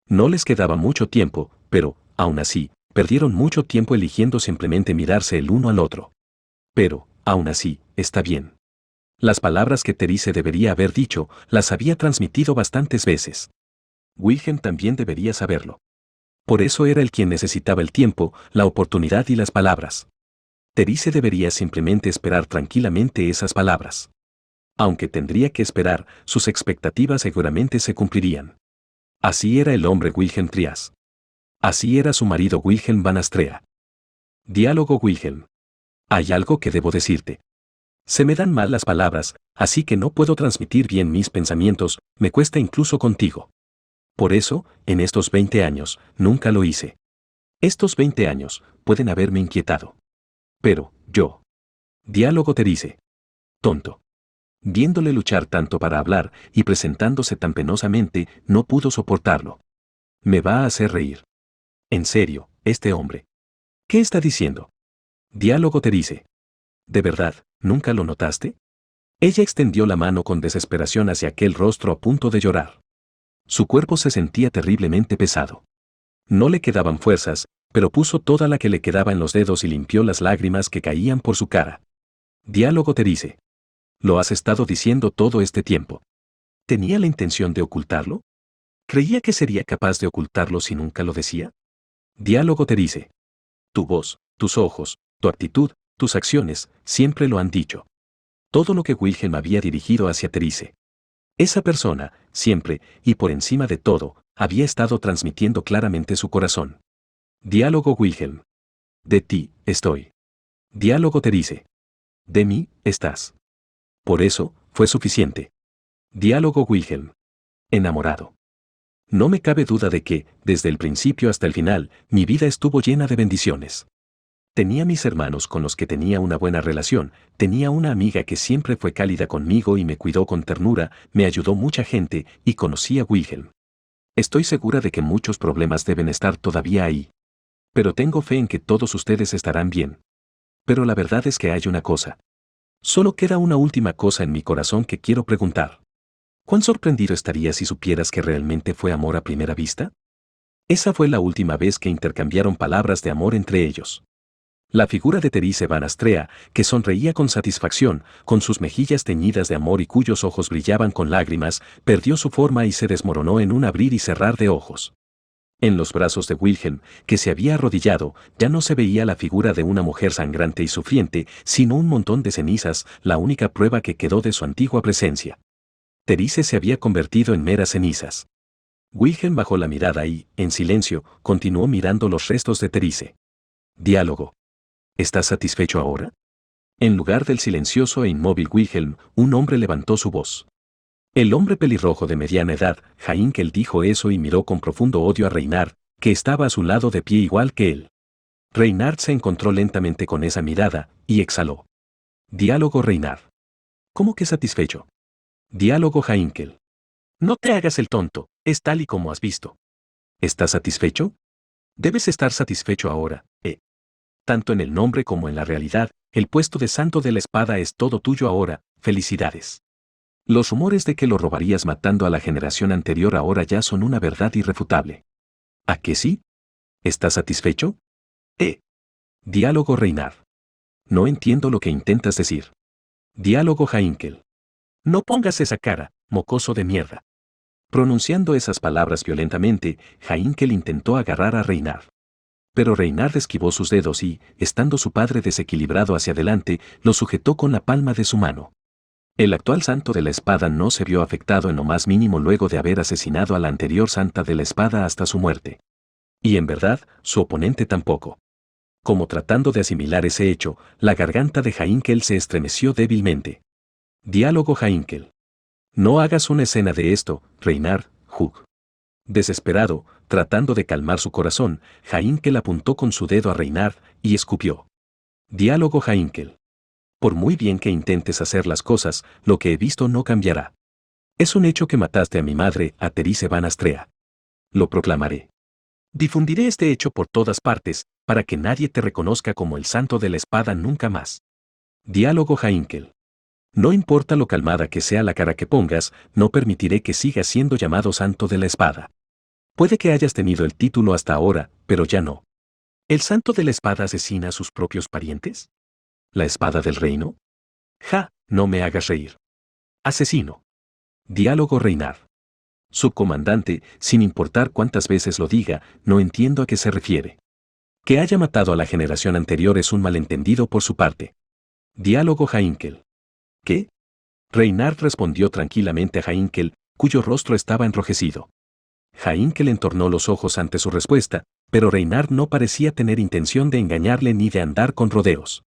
No les quedaba mucho tiempo, pero, aún así, perdieron mucho tiempo eligiendo simplemente mirarse el uno al otro. Pero, aún así, está bien. Las palabras que Therese debería haber dicho, las había transmitido bastantes veces. Wilhelm también debería saberlo. Por eso era él quien necesitaba el tiempo, la oportunidad y las palabras. Therese debería simplemente esperar tranquilamente esas palabras. Aunque tendría que esperar, sus expectativas seguramente se cumplirían. Así era el hombre Wilhelm Trias. Así era su marido Wilhelm van Astrea. Diálogo Wilhelm. Hay algo que debo decirte. Se me dan mal las palabras, así que no puedo transmitir bien mis pensamientos, me cuesta incluso contigo. Por eso, en estos 20 años, nunca lo hice. Estos 20 años pueden haberme inquietado. Pero, yo. Diálogo Therese. Tonto. Viéndole luchar tanto para hablar y presentándose tan penosamente, no pudo soportarlo. Me va a hacer reír. En serio, este hombre. ¿Qué está diciendo? Diálogo Therese. ¿De verdad, nunca lo notaste? Ella extendió la mano con desesperación hacia aquel rostro a punto de llorar. Su cuerpo se sentía terriblemente pesado. No le quedaban fuerzas, pero puso toda la que le quedaba en los dedos y limpió las lágrimas que caían por su cara. Diálogo Therese. ¿Lo has estado diciendo todo este tiempo? ¿Tenía la intención de ocultarlo? ¿Creía que sería capaz de ocultarlo si nunca lo decía? Diálogo Therese. Tu voz, tus ojos, tu actitud, tus acciones, siempre lo han dicho. Todo lo que Wilhelm había dirigido hacia Therese. Esa persona, siempre, y por encima de todo, había estado transmitiendo claramente su corazón. Diálogo Wilhelm. De ti, estoy. Diálogo Therese. De mí, estás. Por eso, fue suficiente. Diálogo Wilhelm. Enamorado. No me cabe duda de que, desde el principio hasta el final, mi vida estuvo llena de bendiciones. Tenía mis hermanos con los que tenía una buena relación, tenía una amiga que siempre fue cálida conmigo y me cuidó con ternura, me ayudó mucha gente, y conocí a Wilhelm. Estoy segura de que muchos problemas deben estar todavía ahí. Pero tengo fe en que todos ustedes estarán bien. Pero la verdad es que hay una cosa. Solo queda una última cosa en mi corazón que quiero preguntar. ¿Cuán sorprendido estarías si supieras que realmente fue amor a primera vista? Esa fue la última vez que intercambiaron palabras de amor entre ellos. La figura de Therese van Astrea, que sonreía con satisfacción, con sus mejillas teñidas de amor y cuyos ojos brillaban con lágrimas, perdió su forma y se desmoronó en un abrir y cerrar de ojos. En los brazos de Wilhelm, que se había arrodillado, ya no se veía la figura de una mujer sangrante y sufriente, sino un montón de cenizas, la única prueba que quedó de su antigua presencia. Therese se había convertido en meras cenizas. Wilhelm bajó la mirada y, en silencio, continuó mirando los restos de Therese. Diálogo. ¿Estás satisfecho ahora? En lugar del silencioso e inmóvil Wilhelm, un hombre levantó su voz. El hombre pelirrojo de mediana edad, Heinkel, dijo eso y miró con profundo odio a Reinhard, que estaba a su lado de pie igual que él. Reinhard se encontró lentamente con esa mirada, y exhaló. Diálogo Reinhard. ¿Cómo que satisfecho? Diálogo Heinkel. No te hagas el tonto, es tal y como has visto. ¿Estás satisfecho? Debes estar satisfecho ahora, Tanto en el nombre como en la realidad, el puesto de santo de la espada es todo tuyo ahora, felicidades. Los rumores de que lo robarías matando a la generación anterior ahora ya son una verdad irrefutable. ¿A qué sí? ¿Estás satisfecho? Diálogo Reinhard. No entiendo lo que intentas decir. Diálogo Heinkel. No pongas esa cara, mocoso de mierda. Pronunciando esas palabras violentamente, Heinkel intentó agarrar a Reinhard. Pero Reinhard esquivó sus dedos y, estando su padre desequilibrado hacia adelante, lo sujetó con la palma de su mano. El actual santo de la espada no se vio afectado en lo más mínimo luego de haber asesinado a la anterior santa de la espada hasta su muerte. Y en verdad, su oponente tampoco. Como tratando de asimilar ese hecho, la garganta de Heinkel se estremeció débilmente. Diálogo Heinkel. No hagas una escena de esto, Reinhard, Hugh. Desesperado, tratando de calmar su corazón, Heinkel apuntó con su dedo a Reinhard y escupió. Diálogo Heinkel. Por muy bien que intentes hacer las cosas, lo que he visto no cambiará. Es un hecho que mataste a mi madre, a Therese van Astrea. Lo proclamaré. Difundiré este hecho por todas partes, para que nadie te reconozca como el santo de la espada nunca más. Diálogo Heinkel. No importa lo calmada que sea la cara que pongas, no permitiré que sigas siendo llamado santo de la espada. Puede que hayas tenido el título hasta ahora, pero ya no. ¿El santo de la espada asesina a sus propios parientes? ¿La espada del reino? Ja, no me hagas reír. Asesino. Diálogo Reinhard. Subcomandante, sin importar cuántas veces lo diga, no entiendo a qué se refiere. Que haya matado a la generación anterior es un malentendido por su parte. Diálogo Heinkel. ¿Qué? Reinhard respondió tranquilamente a Heinkel, cuyo rostro estaba enrojecido. Heinkel entornó los ojos ante su respuesta, pero Reinhard no parecía tener intención de engañarle ni de andar con rodeos.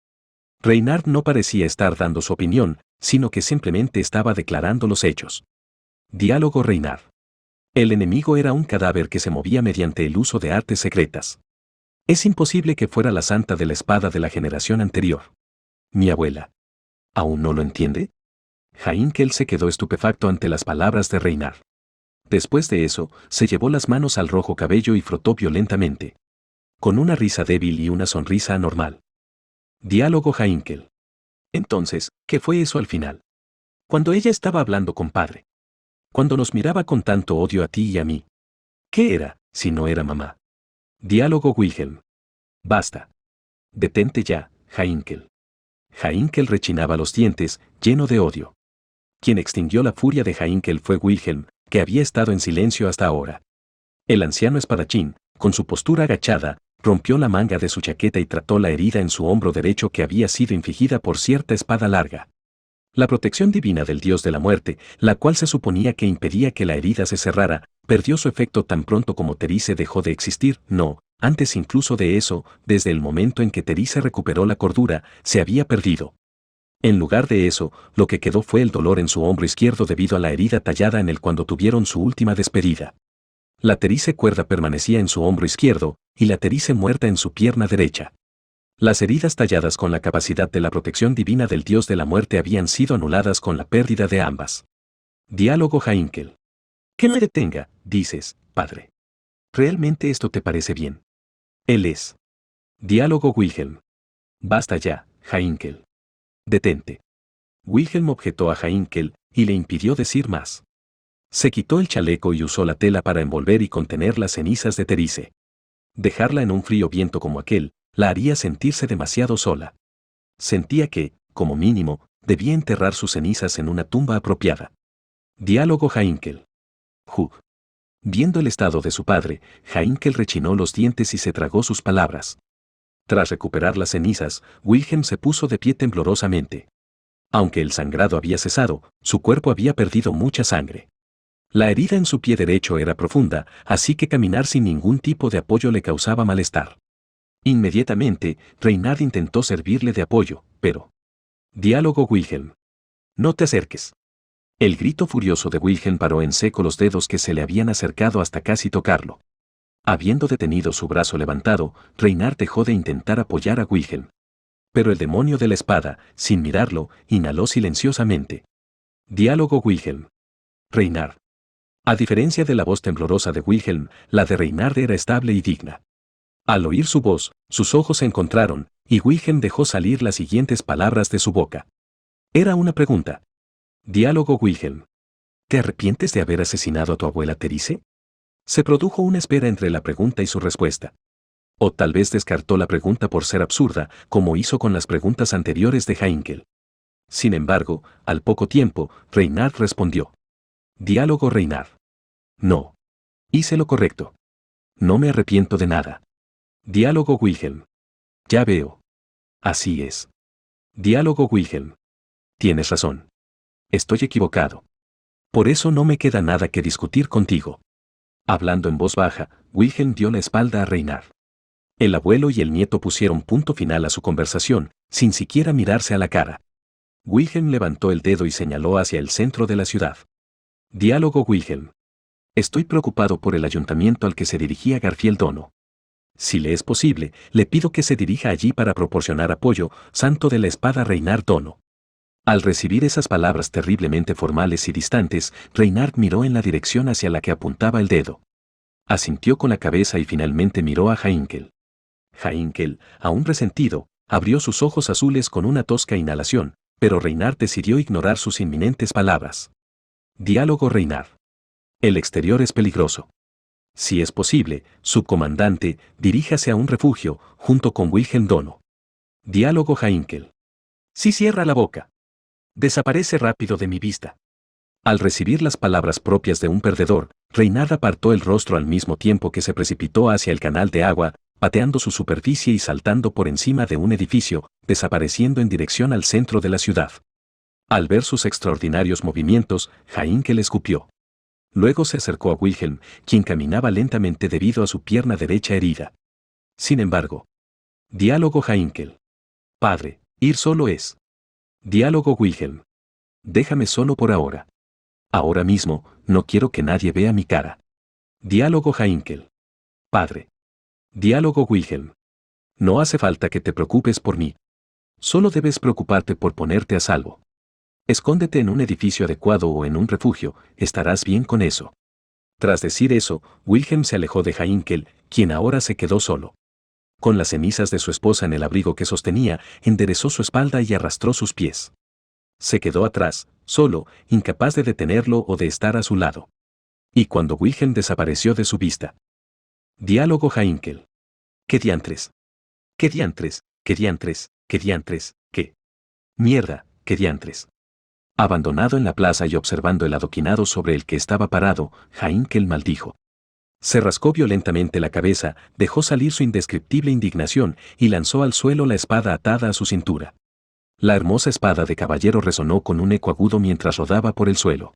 Reinhard no parecía estar dando su opinión, sino que simplemente estaba declarando los hechos. Diálogo Reinhard. El enemigo era un cadáver que se movía mediante el uso de artes secretas. Es imposible que fuera la santa de la espada de la generación anterior. Mi abuela. ¿Aún no lo entiende? Heinkel se quedó estupefacto ante las palabras de Reinhard. Después de eso, se llevó las manos al rojo cabello y frotó violentamente. Con una risa débil y una sonrisa anormal. Diálogo Heinkel. Entonces, ¿qué fue eso al final? Cuando ella estaba hablando con padre. Cuando nos miraba con tanto odio a ti y a mí. ¿Qué era, si no era mamá? Diálogo Wilhelm. Basta. Detente ya, Heinkel. Heinkel rechinaba los dientes, lleno de odio. Quien extinguió la furia de Heinkel fue Wilhelm, que había estado en silencio hasta ahora. El anciano espadachín, con su postura agachada, rompió la manga de su chaqueta y trató la herida en su hombro derecho que había sido infligida por cierta espada larga. La protección divina del dios de la muerte, la cual se suponía que impedía que la herida se cerrara, perdió su efecto tan pronto como Therese dejó de existir. No, antes incluso de eso, desde el momento en que Therese recuperó la cordura, se había perdido. En lugar de eso, lo que quedó fue el dolor en su hombro izquierdo debido a la herida tallada en él cuando tuvieron su última despedida. La Therese cuerda permanecía en su hombro izquierdo, y la Therese muerta en su pierna derecha. Las heridas talladas con la capacidad de la protección divina del dios de la muerte habían sido anuladas con la pérdida de ambas. Diálogo Heinkel. Que me detenga, dices, padre. ¿Realmente esto te parece bien? Él es. Diálogo Wilhelm. Basta ya, Heinkel. Detente. Wilhelm objetó a Heinkel y le impidió decir más. Se quitó el chaleco y usó la tela para envolver y contener las cenizas de Therese. Dejarla en un frío viento como aquel, la haría sentirse demasiado sola. Sentía que, como mínimo, debía enterrar sus cenizas en una tumba apropiada. Diálogo Heinkel. Hugh. Viendo el estado de su padre, Heinkel rechinó los dientes y se tragó sus palabras. Tras recuperar las cenizas, Wilhelm se puso de pie temblorosamente. Aunque el sangrado había cesado, su cuerpo había perdido mucha sangre. La herida en su pie derecho era profunda, así que caminar sin ningún tipo de apoyo le causaba malestar. Inmediatamente, Reinhard intentó servirle de apoyo, pero Diálogo Wilhelm. No te acerques. El grito furioso de Wilhelm paró en seco los dedos que se le habían acercado hasta casi tocarlo. Habiendo detenido su brazo levantado, Reynard dejó de intentar apoyar a Wilhelm. Pero el demonio de la espada, sin mirarlo, inhaló silenciosamente. Diálogo Wilhelm. Reynard. A diferencia de la voz temblorosa de Wilhelm, la de Reynard era estable y digna. Al oír su voz, sus ojos se encontraron, y Wilhelm dejó salir las siguientes palabras de su boca. Era una pregunta. Diálogo Wilhelm. ¿Te arrepientes de haber asesinado a tu abuela Therese? Se produjo una espera entre la pregunta y su respuesta. O tal vez descartó la pregunta por ser absurda, como hizo con las preguntas anteriores de Heinkel. Sin embargo, al poco tiempo, Reynard respondió. Diálogo Reynard. No. Hice lo correcto. No me arrepiento de nada. Diálogo Wilhelm. Ya veo. Así es. Diálogo Wilhelm. Tienes razón. Estoy equivocado. Por eso no me queda nada que discutir contigo. Hablando en voz baja, Wilhelm dio la espalda a Reynard. El abuelo y el nieto pusieron punto final a su conversación, sin siquiera mirarse a la cara. Wilhelm levantó el dedo y señaló hacia el centro de la ciudad. Diálogo Wilhelm. Estoy preocupado por el ayuntamiento al que se dirigía Garfield Dono. Si le es posible, le pido que se dirija allí para proporcionar apoyo, santo de la espada Reynard Dono. Al recibir esas palabras terriblemente formales y distantes, Reynard miró en la dirección hacia la que apuntaba el dedo. Asintió con la cabeza y finalmente miró a Heinkel. Heinkel, aún resentido, abrió sus ojos azules con una tosca inhalación, pero Reynard decidió ignorar sus inminentes palabras. Diálogo Reynard. El exterior es peligroso. Si es posible, subcomandante, diríjase a un refugio, junto con Wilhelm Dono. Diálogo Heinkel. Si cierra la boca. Desaparece rápido de mi vista. Al recibir las palabras propias de un perdedor, Reynard apartó el rostro al mismo tiempo que se precipitó hacia el canal de agua, pateando su superficie y saltando por encima de un edificio, desapareciendo en dirección al centro de la ciudad. Al ver sus extraordinarios movimientos, Heinkel escupió. Luego se acercó a Wilhelm, quien caminaba lentamente debido a su pierna derecha herida. Sin embargo. Diálogo Heinkel. Padre, ir solo es. Diálogo Wilhelm. Déjame solo por ahora. Ahora mismo, no quiero que nadie vea mi cara. Diálogo Heinkel. Padre. Diálogo Wilhelm. No hace falta que te preocupes por mí. Solo debes preocuparte por ponerte a salvo. Escóndete en un edificio adecuado o en un refugio, estarás bien con eso. Tras decir eso, Wilhelm se alejó de Heinkel, quien ahora se quedó solo. Con las cenizas de su esposa en el abrigo que sostenía, enderezó su espalda y arrastró sus pies. Se quedó atrás, solo, incapaz de detenerlo o de estar a su lado. Y cuando Wilhelm desapareció de su vista. Diálogo Heinkel. ¿Qué diantres? ¿Qué diantres? ¿Qué diantres? ¿Qué diantres? ¿Qué? Mierda, ¿qué diantres? Abandonado en la plaza y observando el adoquinado sobre el que estaba parado, Heinkel maldijo. Se rascó violentamente la cabeza, dejó salir su indescriptible indignación y lanzó al suelo la espada atada a su cintura. La hermosa espada de caballero resonó con un eco agudo mientras rodaba por el suelo.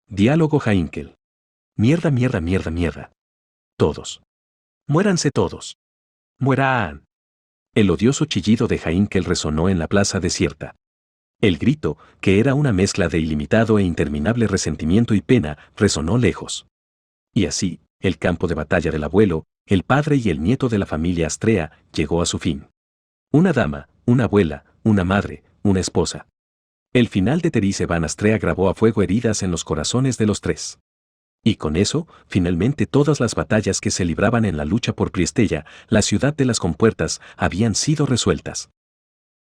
Diálogo Heinkel. Mierda, mierda, mierda, mierda. Todos. Muéranse todos. Muerán. El odioso chillido de Heinkel resonó en la plaza desierta. El grito, que era una mezcla de ilimitado e interminable resentimiento y pena, resonó lejos. Y así, el campo de batalla del abuelo, el padre y el nieto de la familia Astrea, llegó a su fin. Una dama, una abuela, una madre, una esposa. El final de Therese van Astrea grabó a fuego heridas en los corazones de los tres. Y con eso, finalmente todas las batallas que se libraban en la lucha por Priestella, la ciudad de las compuertas, habían sido resueltas.